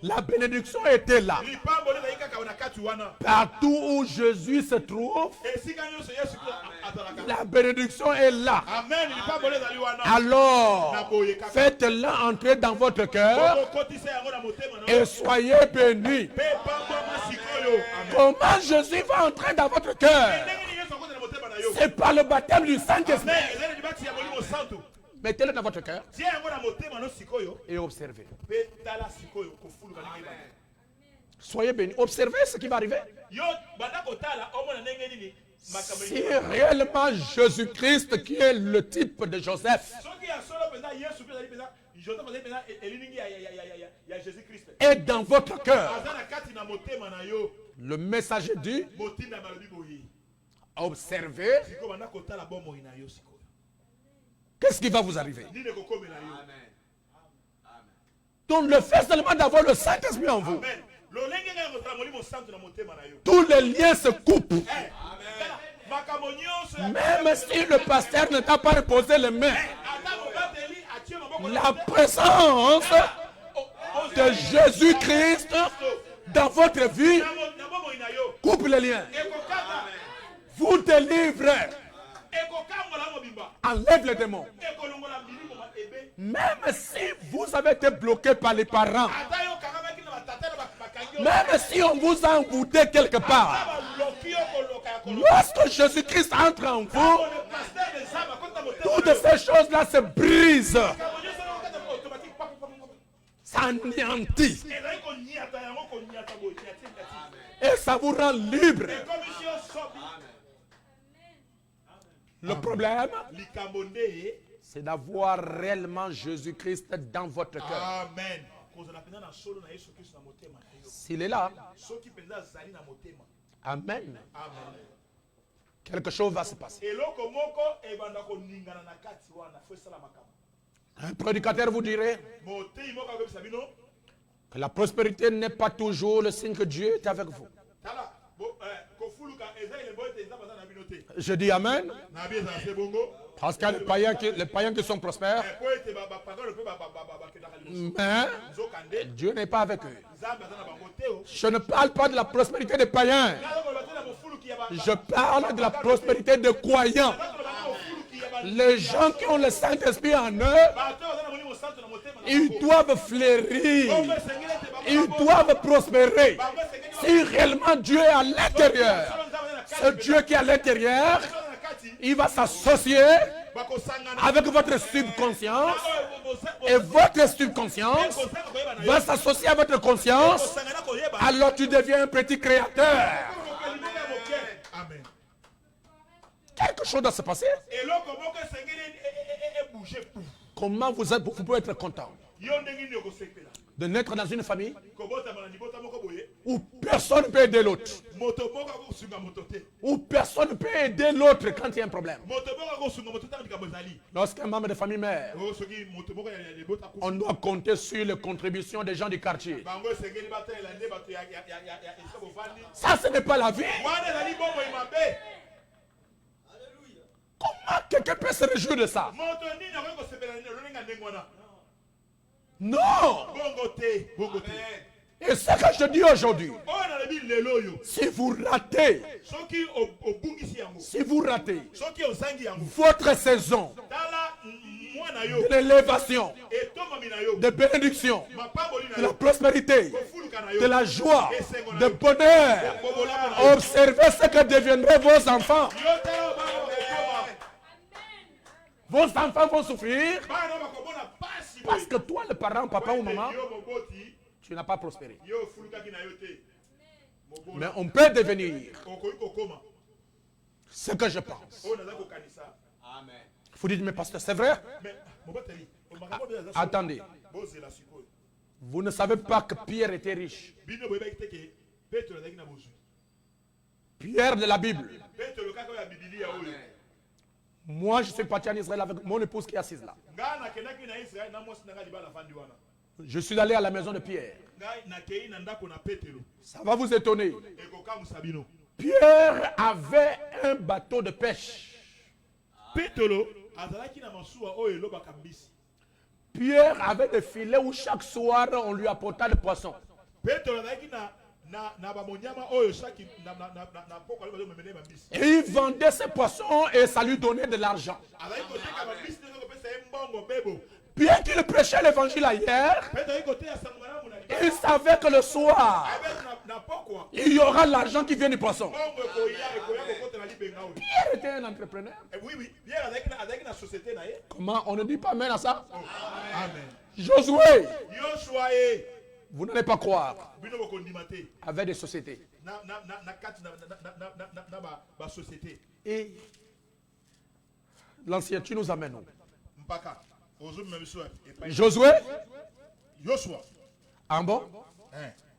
la bénédiction était là. Partout où Jésus se trouve, la bénédiction est là. Alors, faites-la entrer dans votre cœur et soyez bénis. Comment Jésus va entrer dans votre cœur? C'est par le baptême du Saint-Esprit. Mettez-le dans votre cœur et observez. Soyez bénis. Observez ce qui va arriver. Si réellement Jésus-Christ, qui est le type de Joseph, est dans votre cœur, le messager dit, observez, qu'est-ce qui va vous arriver? Donc le fait seulement d'avoir le Saint-Esprit en vous, tous les liens se coupent. Même si le pasteur ne t'a pas reposé les mains, la présence de Jésus-Christ dans votre vie coupe les liens, vous délivre, enlève les démons. Même si vous avez été bloqué par les parents, même si on vous a envoûté quelque part, lorsque Jésus-Christ entre en vous, toutes ces choses-là se brisent. Ça anéantit. Et ça vous rend libre. Le problème, c'est d'avoir réellement Jésus-Christ dans votre cœur. S'il est là, amen, quelque chose va se passer. Un prédicateur vous dirait que la prospérité n'est pas toujours le signe que Dieu est avec vous. Je dis amen. Parce qu'il y a les païens qui sont prospères. Mais Dieu n'est pas avec eux. Je ne parle pas de la prospérité des païens. Je parle de la prospérité des croyants. Les gens qui ont le Saint-Esprit en eux, ils doivent fleurir. Ils doivent prospérer. Si réellement Dieu est à l'intérieur, ce Dieu qui est à l'intérieur, il va s'associer avec votre subconscience et votre subconscience va s'associer à votre conscience. Alors tu deviens un petit créateur. Amen. Quelque chose doit se passer. Comment vous pouvez être content de naître dans une famille où personne ne peut aider l'autre, où personne ne peut aider l'autre quand il y a un problème. Lorsqu'un membre de famille meurt, on doit compter sur les contributions des gens du quartier. Ça, ce n'est pas la vie. Comment quelqu'un peut se réjouir de ça? Non! Et ce que je dis aujourd'hui, si vous ratez votre saison d'élévation, de bénédiction, de la prospérité, de la joie, de bonheur, observez ce que deviendraient vos enfants. Vos enfants vont souffrir parce que toi, le parent, papa ou maman, tu n'as pas prospéré. Mais on peut devenir ce que je pense. Vous dites, mais pasteur, c'est vrai? Attendez. Vous ne savez pas que Pierre était riche. Pierre de la Bible. Moi, je suis parti en Israël avec mon épouse qui est assise là. Je suis allé à la maison de Pierre. Ça va vous étonner. Pierre avait un bateau de pêche. Pierre avait des filets où chaque soir on lui apportait le poisson. Et il vendait ses poissons et ça lui donnait de l'argent. Bien qu'il prêchait l'évangile ailleurs, il savait que le soir, il y aura l'argent qui vient du poisson. Pierre était un entrepreneur. Comment on ne dit pas amen à ça? Josué Vous n'allez pas croire. Avec des sociétés. Et l'ancien, tu nous amènes où? Josué? Ah bon?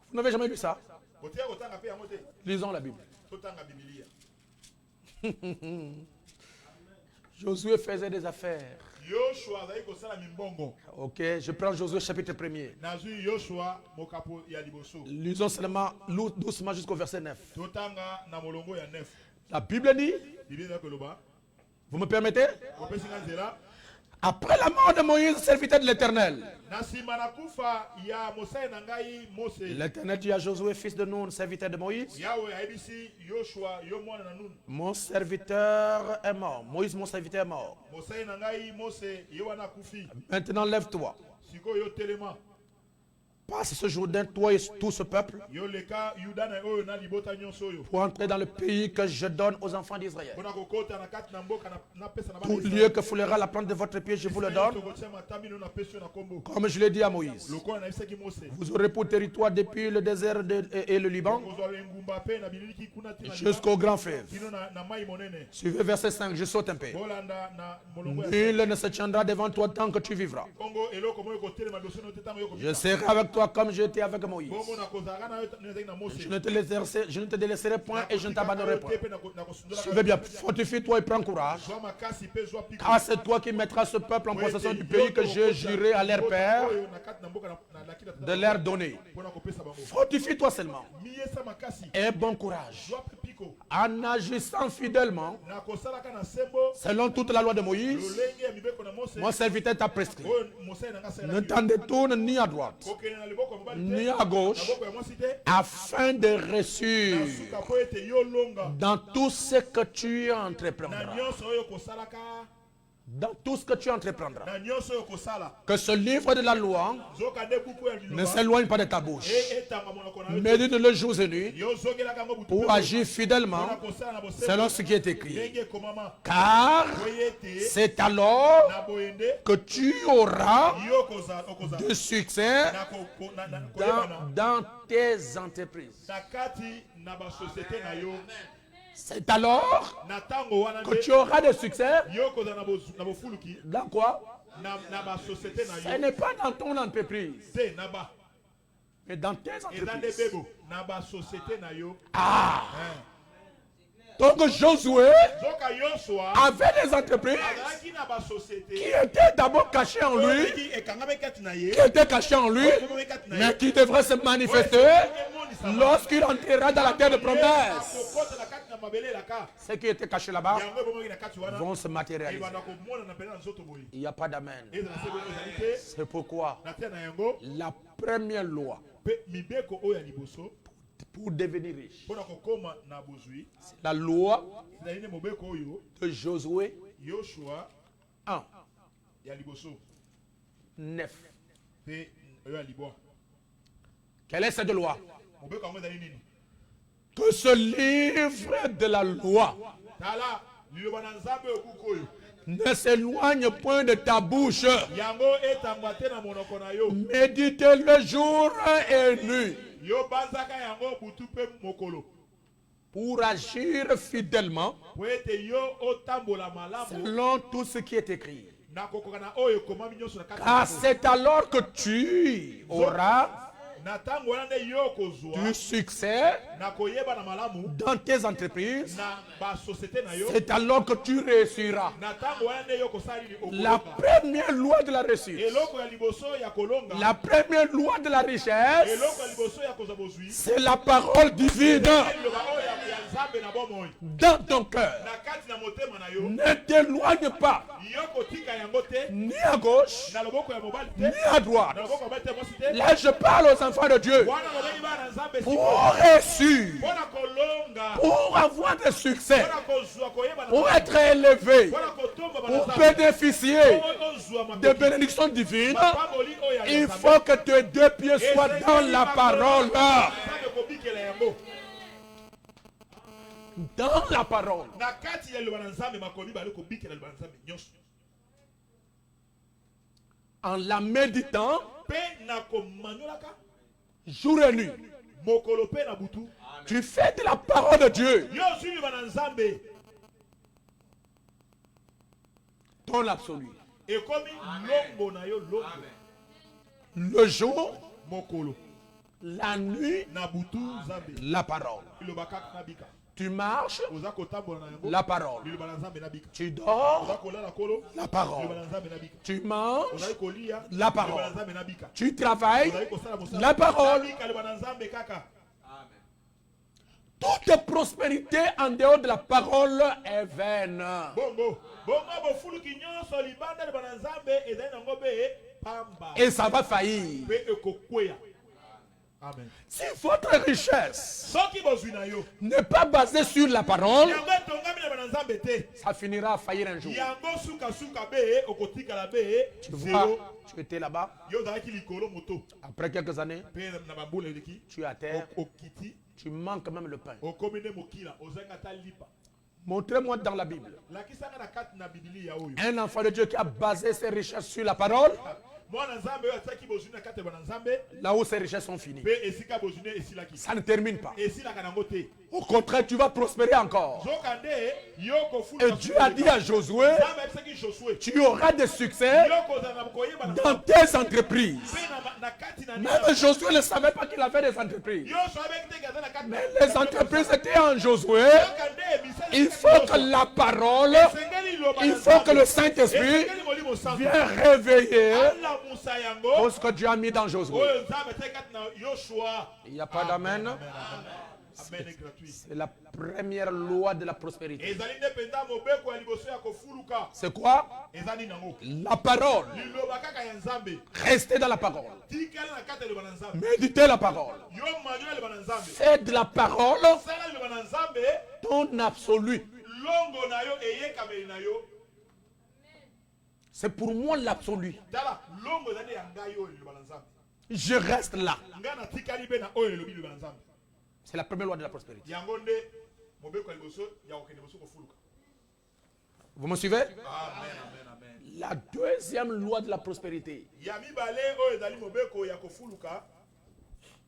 Vous n'avez jamais lu ça? Lisons la Bible. Josué faisait des affaires. Ok, je prends Josué chapitre 1er. Lisons seulement doucement jusqu'au verset 9. La Bible dit, vous me permettez? Après la mort de Moïse, serviteur de l'Éternel, l'Éternel dit à Josué, fils de Nun, serviteur de Moïse, mon serviteur est mort. Moïse, mon serviteur est mort. Maintenant, lève-toi. Passe ce Jourdain, toi et tout ce peuple, pour entrer dans le pays que je donne aux enfants d'Israël. Tout lieu que foulera la plante de votre pied, je vous le donne. Comme je l'ai dit à Moïse. Vous aurez pour territoire depuis le désert et le Liban jusqu'au grand fleuve. Suivez verset 5, je saute un peu. Nul ne se tiendra devant toi tant que tu vivras. Je serai avec toi comme j'étais avec Moïse. Je ne te délaisserai point et je ne t'abandonnerai point. Suivez bien, fortifie-toi et prends courage. Car c'est toi qui mettras ce peuple en possession du pays que j'ai juré à leur père de leur donner. Fortifie-toi seulement. Et bon courage. En agissant fidèlement, selon toute la loi de Moïse, mon serviteur t'a prescrit. Ne t'en détourne ni à droite, ni à gauche, afin de réussir dans tout ce que tu entreprendras. Dans tout ce que tu entreprendras. Que ce livre de la loi ne s'éloigne pas de ta bouche. Médite-le jour et nuit pour agir fidèlement selon ce qui est écrit. Car c'est alors que tu auras du succès dans tes entreprises. C'est alors que tu auras des succès. Dans quoi? Ce n'est pas dans ton entreprise, mais dans tes entreprises. Ah! Donc Josué avait des entreprises qui étaient d'abord cachées en lui, mais qui devraient se manifester lorsqu'il entrera dans la terre de promesse. Ce qui était caché là-bas vont se matérialiser. Il n'y a pas d'amen. C'est pourquoi la première loi pour devenir riche, c'est la loi de Josué 1, 9. Quelle est cette loi? Que ce livre de la loi ne s'éloigne point de ta bouche. Médite-le jour et nuit pour agir fidèlement selon tout ce qui est écrit. Car c'est alors que tu auras du succès dans tes entreprises. C'est alors que tu réussiras. La première loi de la réussite, la première loi de la richesse, c'est la parole divine dans ton cœur. Ne t'éloigne pas ni à gauche ni à droite. Là je parle aux enfants de Dieu pour réussir, pour avoir des succès, pour être élevé, pour bénéficier des bénédictions divines. Il faut que tes deux pieds soient dans la parole. Dans la parole. En la méditant jour et nuit. Tu fais de la parole de Dieu ton absolu. Le jour, la nuit, la parole. Tu marches, la parole. Tu dors, la parole. Tu manges, la parole. Tu travailles, la parole. Toute prospérité en dehors de la parole est vaine. Et ça va faillir. Amen. Si votre richesse n'est pas basée sur la parole, ça finira à faillir un jour. Tu vois, tu étais là-bas. Après quelques années, tu es à terre. Tu manques même le pain. Montrez-moi dans la Bible un enfant de Dieu qui a basé ses richesses sur la parole. Là où ces richesses sont finies, ça ne termine pas. Au contraire, tu vas prospérer encore. Et Dieu a dit à Josué, tu auras des succès dans tes entreprises. Même Josué ne savait pas qu'il avait des entreprises. Mais les entreprises étaient en Josué. Il faut que la parole, il faut que le Saint-Esprit vienne réveiller ce que Dieu a mis dans Josué. Il n'y a pas d'amen. C'est la première loi de la prospérité. C'est quoi? La parole. Restez dans la parole. Méditez la parole. Faites de la parole ton absolu. C'est pour moi l'absolu. Je reste là. C'est la première loi de la prospérité. Vous me suivez? La deuxième loi de la prospérité.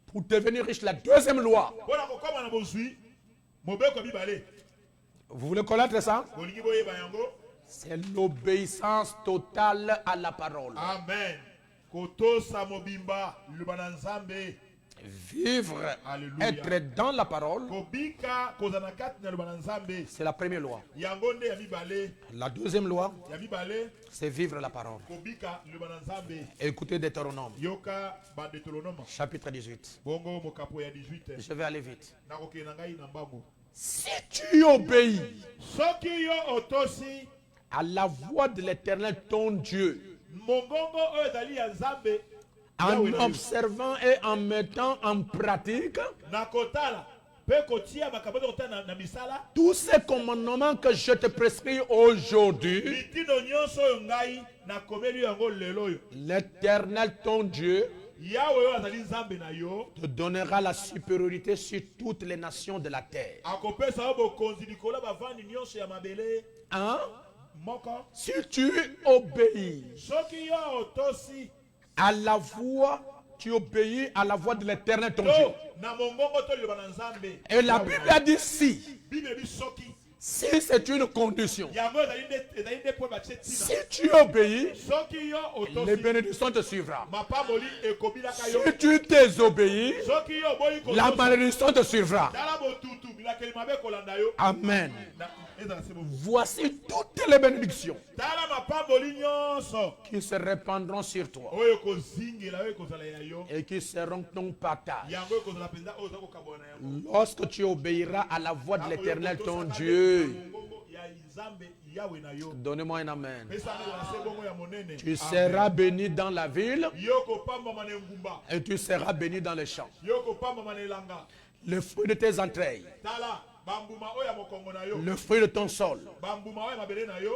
Pour devenir riche, la deuxième loi. Vous voulez connaître ça? C'est l'obéissance totale à la parole. Amen. Vivre, être dans la parole, c'est la première loi. La deuxième loi, c'est vivre la parole. Écoutez Deutéronome, chapitre 18. Je vais aller vite. Si tu obéis à la voix de l'Éternel ton Dieu, en observant et en mettant en pratique tous ces commandements que je te prescris aujourd'hui, l'Éternel ton Dieu te donnera la supériorité sur toutes les nations de la terre. Hein? Si tu obéis à la voix, tu obéis à la voix de l'Éternel ton Dieu. Et la Bible a dit si. Si c'est une condition. Si tu obéis, les bénédictions te suivront. Si tu désobéis, la malédiction te suivra. Amen. Voici toutes les bénédictions qui se répandront sur toi et qui seront ton partage lorsque tu obéiras à la voix de l'Éternel ton Dieu. Donnez-moi un amen. Tu seras béni dans la ville et tu seras béni dans les champs. Le fruit de tes entrailles, le fruit de ton sol,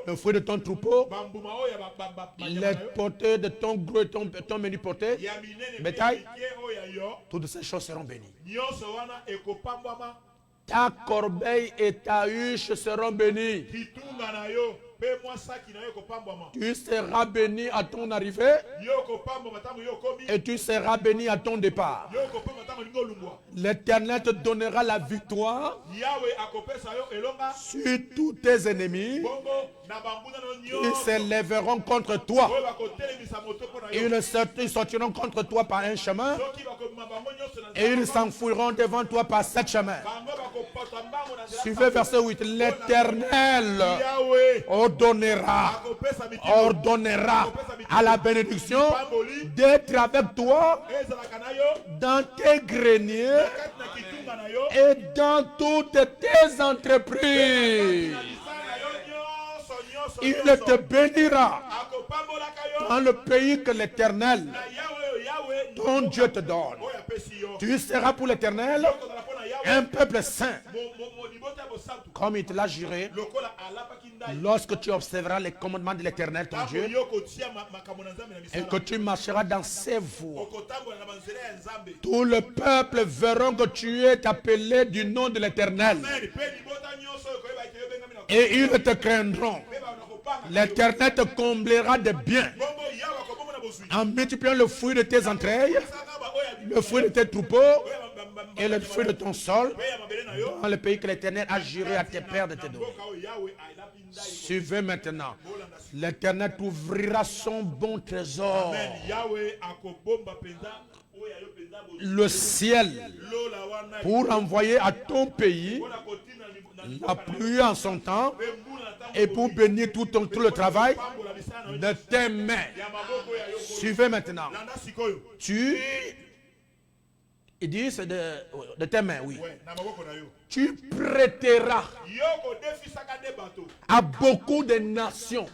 le fruit de ton troupeau, les portées de ton gros et ton menu porté, bétail, toutes ces choses seront bénies. Ta corbeille et ta huche seront bénies. Tu seras béni à ton arrivée et tu seras béni à ton départ. L'Éternel te donnera la victoire sur tous tes ennemis qui s'élèveront contre toi. Ils sortiront contre toi par un chemin et ils s'enfuiront devant toi par 7 chemins. Suivez verset 8. L'Éternel ordonnera à la bénédiction d'être avec toi dans tes greniers et dans toutes tes entreprises. Il te bénira dans le pays que l'Éternel, ton Dieu, te donne. Tu seras pour l'Éternel un peuple saint, comme il te l'a juré, lorsque tu observeras les commandements de l'Éternel, ton Dieu, et que tu marcheras dans ses voies. Tout le peuple verra que tu es appelé du nom de l'Éternel, et ils te craindront. L'Éternel te comblera de biens en multipliant le fruit de tes entrailles, le fruit de tes troupeaux et le fruit de ton sol dans le pays que l'Éternel a juré à tes pères de te donner. Suivez maintenant. L'Éternel t'ouvrira son bon trésor, le ciel, pour envoyer à ton pays la pluie en son temps et pour bénir tout le travail de tes mains. Suivez maintenant. Il dit c'est de tes mains, oui. Tu prêteras à beaucoup de nations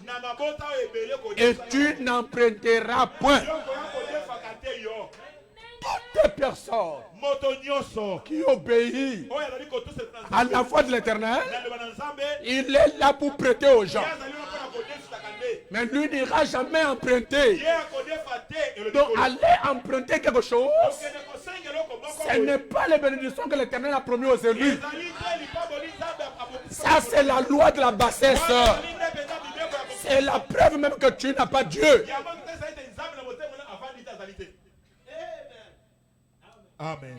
et tu n'emprunteras point. Toutes les personnes qui obéissent à la voix de l'Éternel, il est là pour prêter aux gens. Mais lui n'ira jamais emprunter. Donc aller emprunter quelque chose, ce n'est pas les bénédictions que l'Éternel a promis aux élus. Ça c'est la loi de la bassesse. C'est la preuve même que tu n'as pas Dieu. Amen.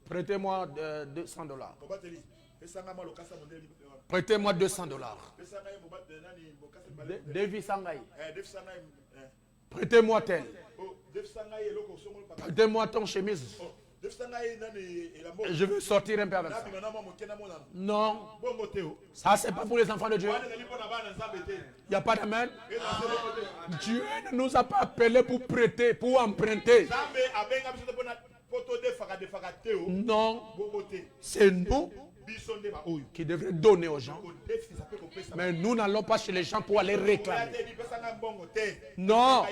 Prêtez-moi $200. Prêtez-moi $200. Prêtez-moi tel. Prêtez-moi ton chemise. Je veux sortir un peu avec ça. Non. Ça, c'est pas pour les enfants de Dieu. Il n'y a pas d'amen. Dieu ne nous a pas appelés pour prêter, pour emprunter. Non. C'est nous qui devons donner aux gens. Mais nous n'allons pas chez les gens pour aller réclamer. Non.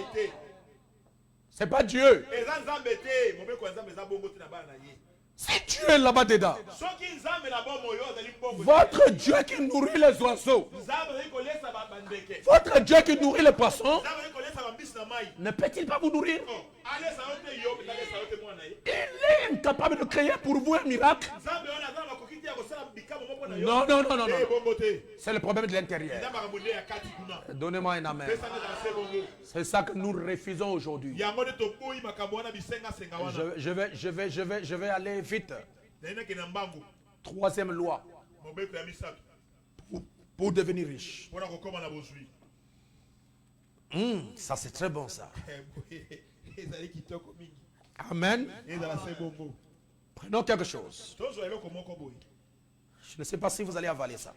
C'est pas Dieu. C'est Dieu là-bas dedans. Votre Dieu qui nourrit les oiseaux, votre Dieu qui nourrit les poissons, ne peut-il pas vous nourrir? Il est incapable de créer pour vous un miracle. Non, non, non, non, non. C'est le problème de l'intérieur. Donnez-moi un amen. C'est ça que nous refusons aujourd'hui. Je vais aller vite. Troisième loi. Pour devenir riche. Ça c'est très bon ça. Amen. Prenons quelque chose. Je ne sais pas si vous allez avaler ça.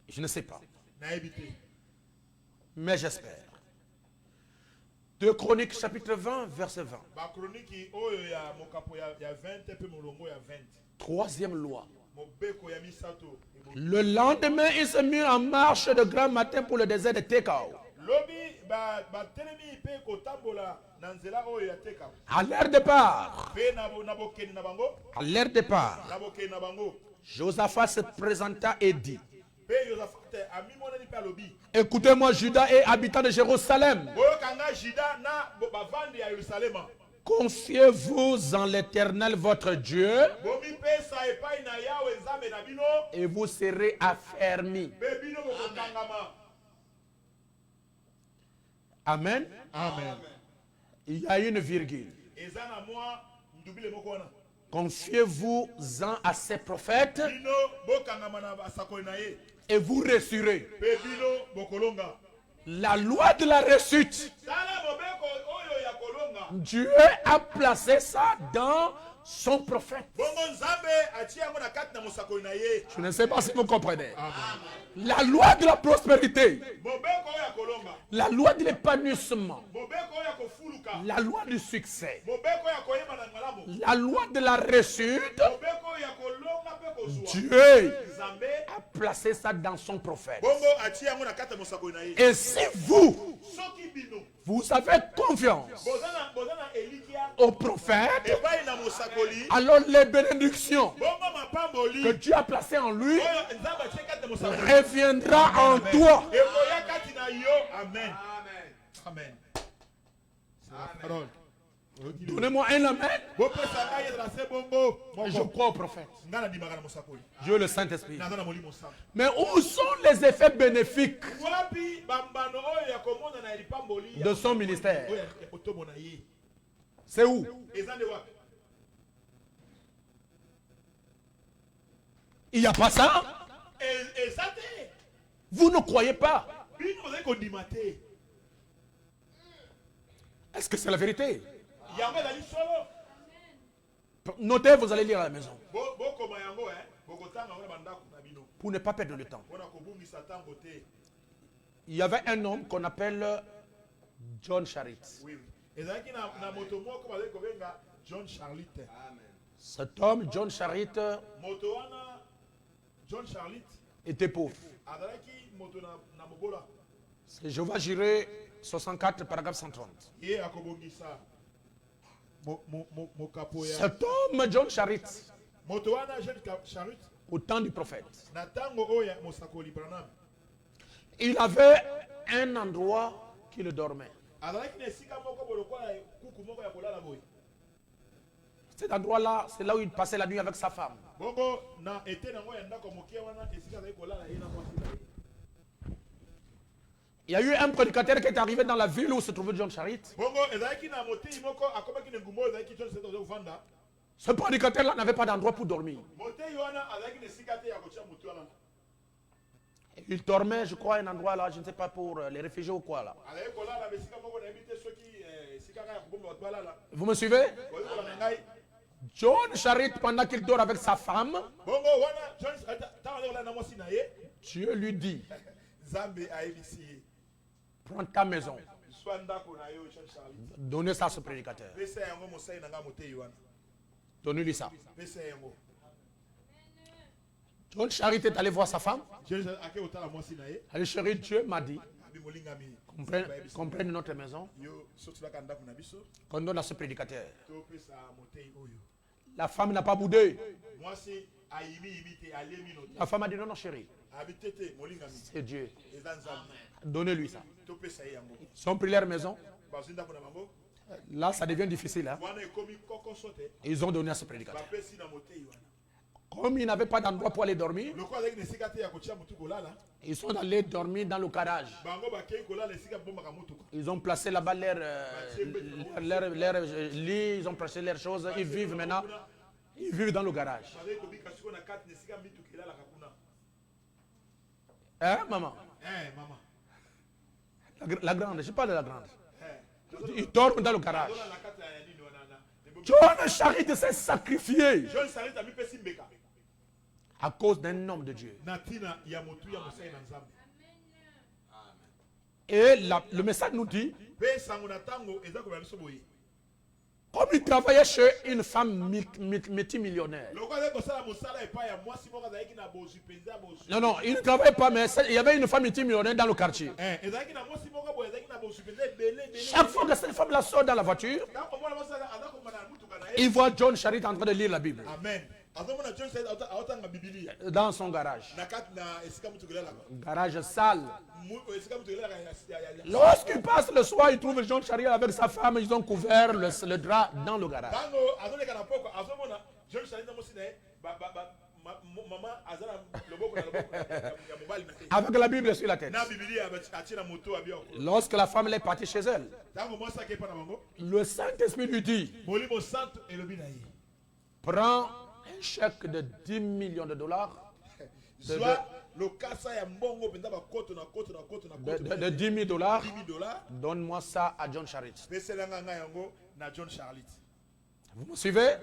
Je ne sais pas. Mais j'espère. 2 Chroniques chapitre 20 verset 20. Troisième loi. Le lendemain, il se mit en marche de grand matin pour le désert de Tekao. À leur départ, Josaphat se présenta et dit: écoutez-moi, Judas et habitants de Jérusalem. Confiez-vous en l'Éternel votre Dieu et vous serez affermis. Amen. Amen. Il y a une virgule. Confiez-vous-en à ces prophètes et vous réussirez. La loi de la réussite, Dieu a placé ça dans son prophète. Je ne sais pas si vous comprenez. La loi de la prospérité, la loi de l'épanouissement, la loi du succès, la loi de la réussite, Dieu a placé ça dans son prophète. Et si vous avez confiance au prophète, alors les bénédictions que Dieu a placées en lui reviendra en toi. Amen. Amen. Donnez-moi un amen. Je crois au prophète. Dieu le Saint-Esprit. Mais où sont les effets bénéfiques de son ministère? C'est où? Il n'y a pas ça? Vous ne croyez pas? Est-ce que c'est la vérité? Notez, vous allez lire à la maison. Pour ne pas perdre le temps. Il y avait un homme qu'on appelle John Charit. Cet homme, John Charit, était pauvre. C'est Jéhovah Jireh 64, paragraphe 130. Cet homme, John Charit, au temps du prophète, il avait un endroit qui le dormait. Cet endroit-là, c'est là où il passait la nuit avec sa femme. Il y a eu un prédicateur qui est arrivé dans la ville où se trouvait John Charit. Ce prédicateur-là n'avait pas d'endroit pour dormir. Il dormait, je crois, à un endroit là, je ne sais pas, pour les réfugiés ou quoi là. Vous me suivez? John Charit, pendant qu'il dort avec sa femme, Dieu lui dit: prends ta maison, donnez ça à ce prédicateur. Donnez-lui ça. John Charit est allé voir sa femme. Allez, chérie, Dieu m'a dit qu'on prenne notre maison, qu'on donne à ce prédicateur. La femme n'a pas boudé. La femme a dit: non, non, chérie, c'est Dieu. Donnez-lui ça. Ils ont pris leur maison. Là, ça devient difficile. Hein? Ils ont donné à ce prédicateur. Comme ils n'avaient pas d'endroit pour aller dormir, ils sont allés dormir dans le garage. Ils ont placé là-bas leur lit, ils ont placé leurs choses. Ils vivent maintenant. Ils vivent dans le garage. Hein, maman? La grande, je parle de la grande. Ils dorment dans le garage. John Charit s'est sacrifié à cause d'un homme de Dieu. Et le message nous dit, comme il travaillait chez une femme multimillionnaire. Non, non, il ne travaillait pas, mais il y avait une femme multimillionnaire dans le quartier. Chaque fois que cette femme-là sort dans la voiture, il voit John Charit en train de lire la Bible. Amen. dans son garage. Garage sale. Lorsqu'il passe le soir, il trouve John Charrier avec sa femme, ils ont couvert le drap dans le garage. Avec la Bible sur la tête. Lorsque la femme est partie chez elle, le Saint-Esprit lui dit, prends un chèque de 10 millions de dollars. De 10 000 dollars. Donne-moi ça à John Charrier. Vous me suivez?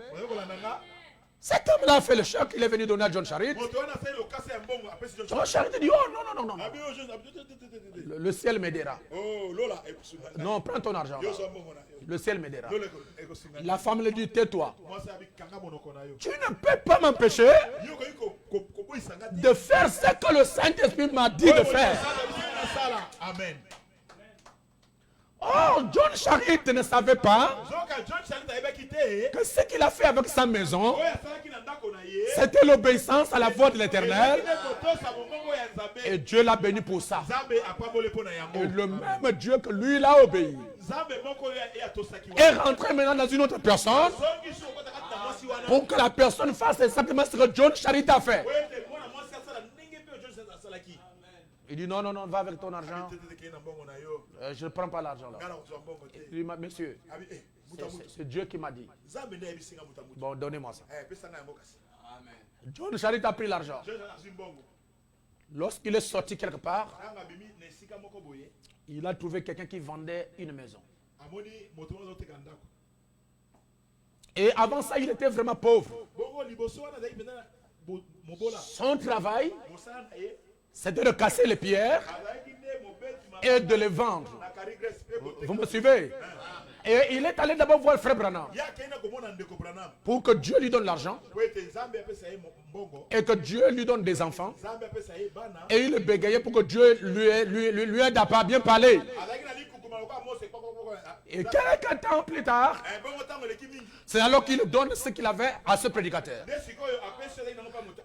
Cet homme-là a fait le chèque, il est venu donner à John Charrier. John Charrier dit, oh non. Le ciel m'aidera. Non, prends ton argent. Là. Le ciel m'aidera. La femme lui dit, tais-toi. Tu ne peux pas m'empêcher de faire ce que le Saint-Esprit m'a dit de faire. Amen. Oh, John Charrier ne savait pas que ce qu'il a fait avec sa maison, c'était l'obéissance à la voix de l'Éternel. Et Dieu l'a béni pour ça. Et le même Dieu que lui l'a obéi est rentré maintenant dans une autre personne pour que la personne fasse exactement ce que John Charrier a fait. Il dit non, va avec ton argent. Je ne prends pas l'argent là. Il dit, monsieur, c'est Dieu qui m'a dit. Bon, donnez-moi ça. John Charrier a pris l'argent. Lorsqu'il est sorti quelque part, il a trouvé quelqu'un qui vendait une maison. Et avant ça, il était vraiment pauvre. Son travail, c'était de casser les pierres et de les vendre. Vous me suivez? Et il est allé d'abord voir Frère Branham pour que Dieu lui donne l'argent et que Dieu lui donne des enfants. Et il bégayait pour que Dieu lui aide à pas bien parler. Et quelques temps plus tard, c'est alors qu'il donne ce qu'il avait à ce prédicateur.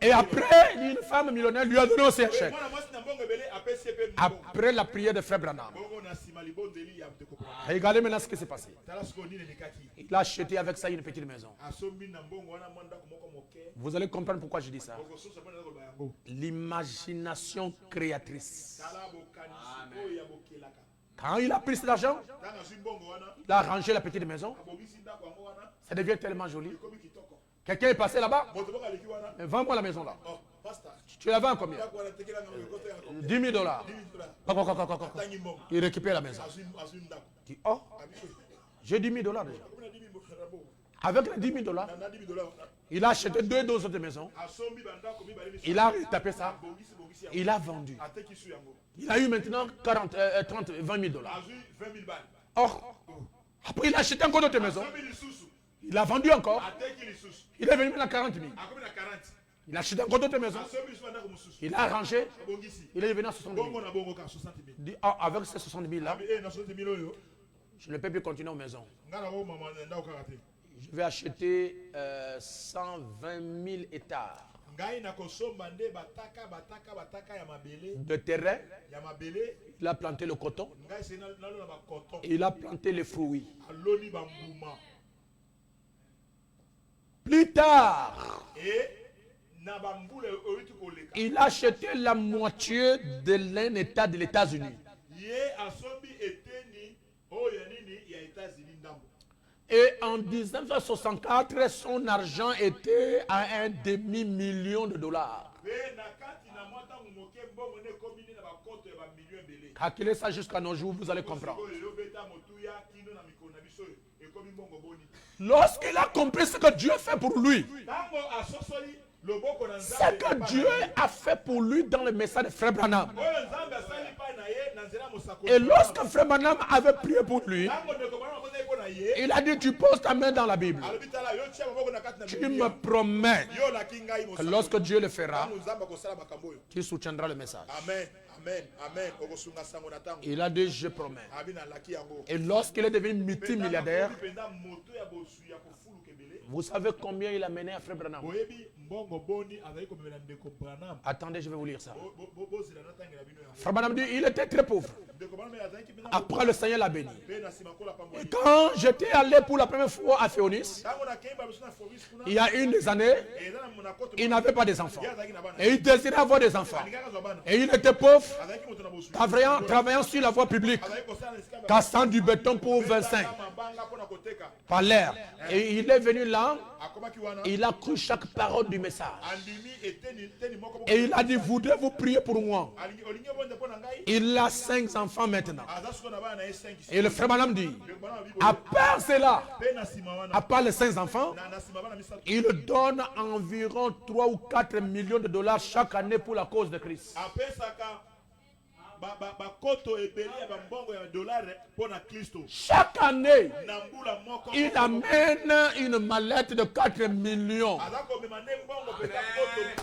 Et après, une femme millionnaire lui a donné aussi un chèque. Après la prière de Frère Branham. Regardez maintenant ce qui s'est passé. Il a acheté avec ça une petite maison. Vous allez comprendre pourquoi je dis ça. L'imagination créatrice. Quand il a pris cet argent, il a rangé la petite maison. Ça devient tellement joli. Quelqu'un est passé là-bas. Vends-moi la maison là. Tu la vends combien? 10 000 dollars. Il récupère la maison. Il dit, oh, j'ai 10 000 dollars déjà. Avec les 10 000 dollars, il a acheté 2 autres maisons. Il a retapé ça. Il a vendu. Il a eu maintenant 20 000 dollars. Or, après il a acheté encore d'autres maisons. Il a vendu encore. Il est venu maintenant à 40 000. Il a acheté encore d'autres maisons. Il a arrangé. Il est venu à 60 000. Il dit, ah, avec ces 60 000 là, je ne peux plus continuer aux maisons. Je vais acheter 120 000 hectares de terrain. Il a planté le coton. Et il a planté les fruits. Plus tard, il a acheté la moitié de l'un État de l'États-Unis. Et en 1964, son argent était à 1 demi-million de dollars. Calculez ça jusqu'à nos jours, vous allez comprendre. Lorsqu'il a compris ce que Dieu fait pour lui, ce que Dieu a fait pour lui dans le message de Frère Branham. Et lorsque Frère Branham avait prié pour lui, il a dit, tu poses ta main dans la Bible. Tu me promets que lorsque Dieu le fera, tu soutiendras le message. Amen. Amen. Okosunga sango na tango. Il a dit, je promets. Abina laki yango. Et lorsqu'il est devenu multimilliardaire, Penda moto ya bosu ya kofulu kebele. vous savez combien il a mené à Frère Branham? Boyebi mbongo boni azali komela ndeko Branham. Attendez, je vais vous lire ça. Bozila na tangela bino yango. Frère Branham dit, il était très pauvre. Ndeko Branham azali ki penda. Après, le Seigneur l'a béni. Pe na sima kola pambo. Et quand j'étais allé pour la première fois à Féonis, Tango na kemba biso na Foris kuna. il y a une des années, Et dans mon akoto. il n'avait pas des enfants. Et il désirait avoir des enfants. Alingaka zobana. Et il était pauvre, Azali ki moto na bosu. travaillant sur la voie publique, Azali kosala na esika. cassant du béton pour 25 Mabanga pona koteka. par l'air. Et il est venu là, Akomaki wana. il a cru chaque parole du message. Andimi eteni moko. Et il a dit, voudrez-vous prier pour moi? Alingi olingi bonde pona ngai. Il a 5 enfants maintenant. Azasuko na bana na 5. Et le frère Branham dit, à part cela, Pe na sima wana. à part les 5 enfants, Na sima bana misato. il donne environ 3 ou 4 millions de dollars chaque année pour la cause de Christ. Apesaka ba koto ebeli ya mbongo ya dollar pona Kristo. Chaque année, Na mbula moko. il amène une mallette de 4 millions. Azako memane mbongo pe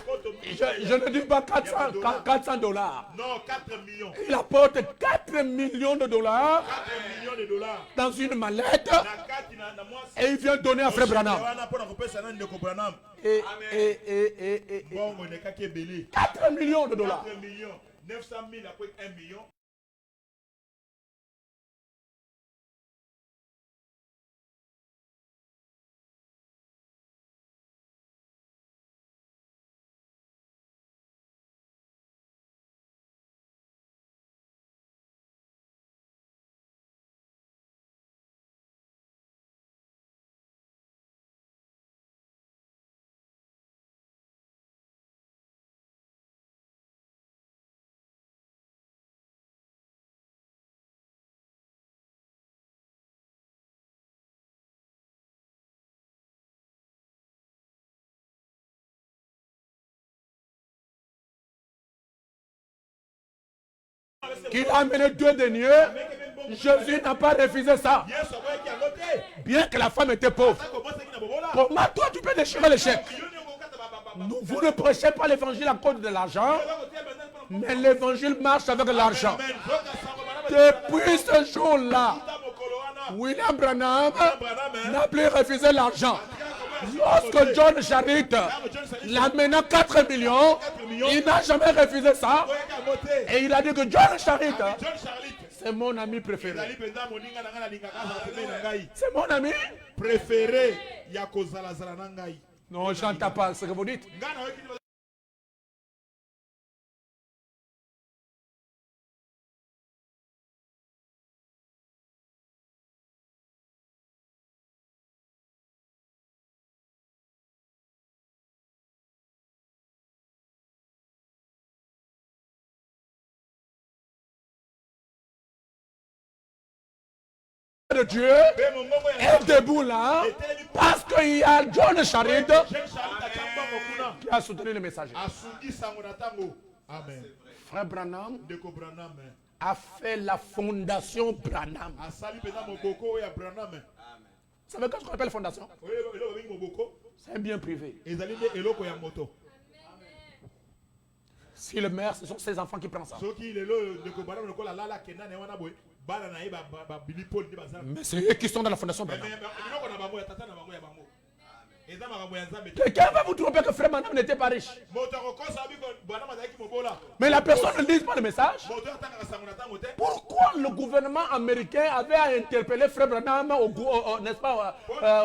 koto. Je ne dis pas 400 dollars. Non, 4 millions. Il apporte 4 millions de dollars 4 millions de dollars. dans une mallette Na kati na mwasi. et il vient donner à Frère Branham. Wana pona kopesa na ndeko Branham. Et Mbongo ne kaki ebeli. 4 millions de dollars. 4 millions. 900 000 après 1 million. Qu'il a amené 2 deniers, Jésus n'a pas refusé ça. Yes, oboye ki yango te. Bien que la femme était pauvre. Sako bosa ki na bobola. Comment toi tu peux déchirer le chèque? Yoni ngo kata ba. Vous ne prêchez pas l'évangile à cause de l'argent, mais l'évangile marche avec l'argent. Depuis ce jour-là, William Branham n'a plus refusé l'argent. Lorsque John Charit l'amena 4 millions, il n'a jamais refusé ça. Et il a dit que John Charit, c'est mon ami préféré. C'est mon ami préféré ya kozala zala na ngai. Non, je n'entends pas ce que vous dites. De Dieu est debout là parce qu'il y a John Charit qui a soutenu le messager. Amen. Frère Branham Ndeko Branham a fait la fondation Branham. asali pena moboko ya Branham. Vous savez quand on appelle fondation? C'est un bien privé. Ezali nde eloko ya moto. Si le maire, ce sont ses enfants qui prennent ça. Soki lelo ndeko Branham lokola lala kenda na wana boy bala na ye ba bilipoli ndi bazana. Mais c'est eux qui sont dans la fondation Branham. Eloko na bango ya tata na bango ya bango. Eza makambo ya Nzambe. Quelqu'un va vous tromper que Frère Branham n'était pas riche. Moto kokosa biko Branham azaki mobola. Mais la personne ne lit pas le message. Moto atanga sango na tango te. Pourquoi le gouvernement américain avait interpellé Frère Branham n'est-ce pas,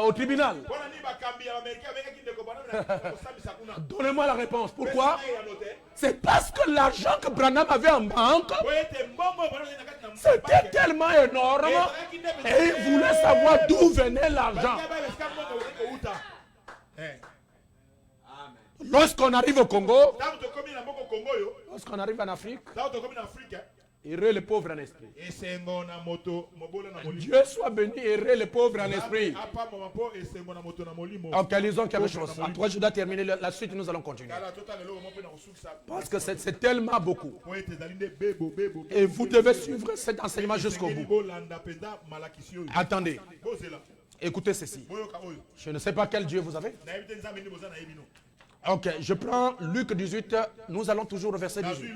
au tribunal? Bona ni bakambi ya Américain avec ndeko Branham na kosambisa kuna. Donnez-moi la réponse. Pourquoi? C'est parce que l'argent que Branham avait en banque, c'était tellement énorme et il voulait savoir d'où venait l'argent. Lorsqu'on arrive au Congo, lorsqu'on arrive en Afrique, heureux les pauvres en esprit. Dieu soit béni, heureux les pauvres en esprit. Ok, lisons quelque chose. En 3 jours, je dois terminer. La suite, nous allons continuer. Parce que c'est tellement beaucoup. Et vous devez suivre cet enseignement jusqu'au bout. Attendez. Écoutez ceci. Je ne sais pas quel Dieu vous avez. Ok, je prends Luc 18. Nous allons toujours au verset 18.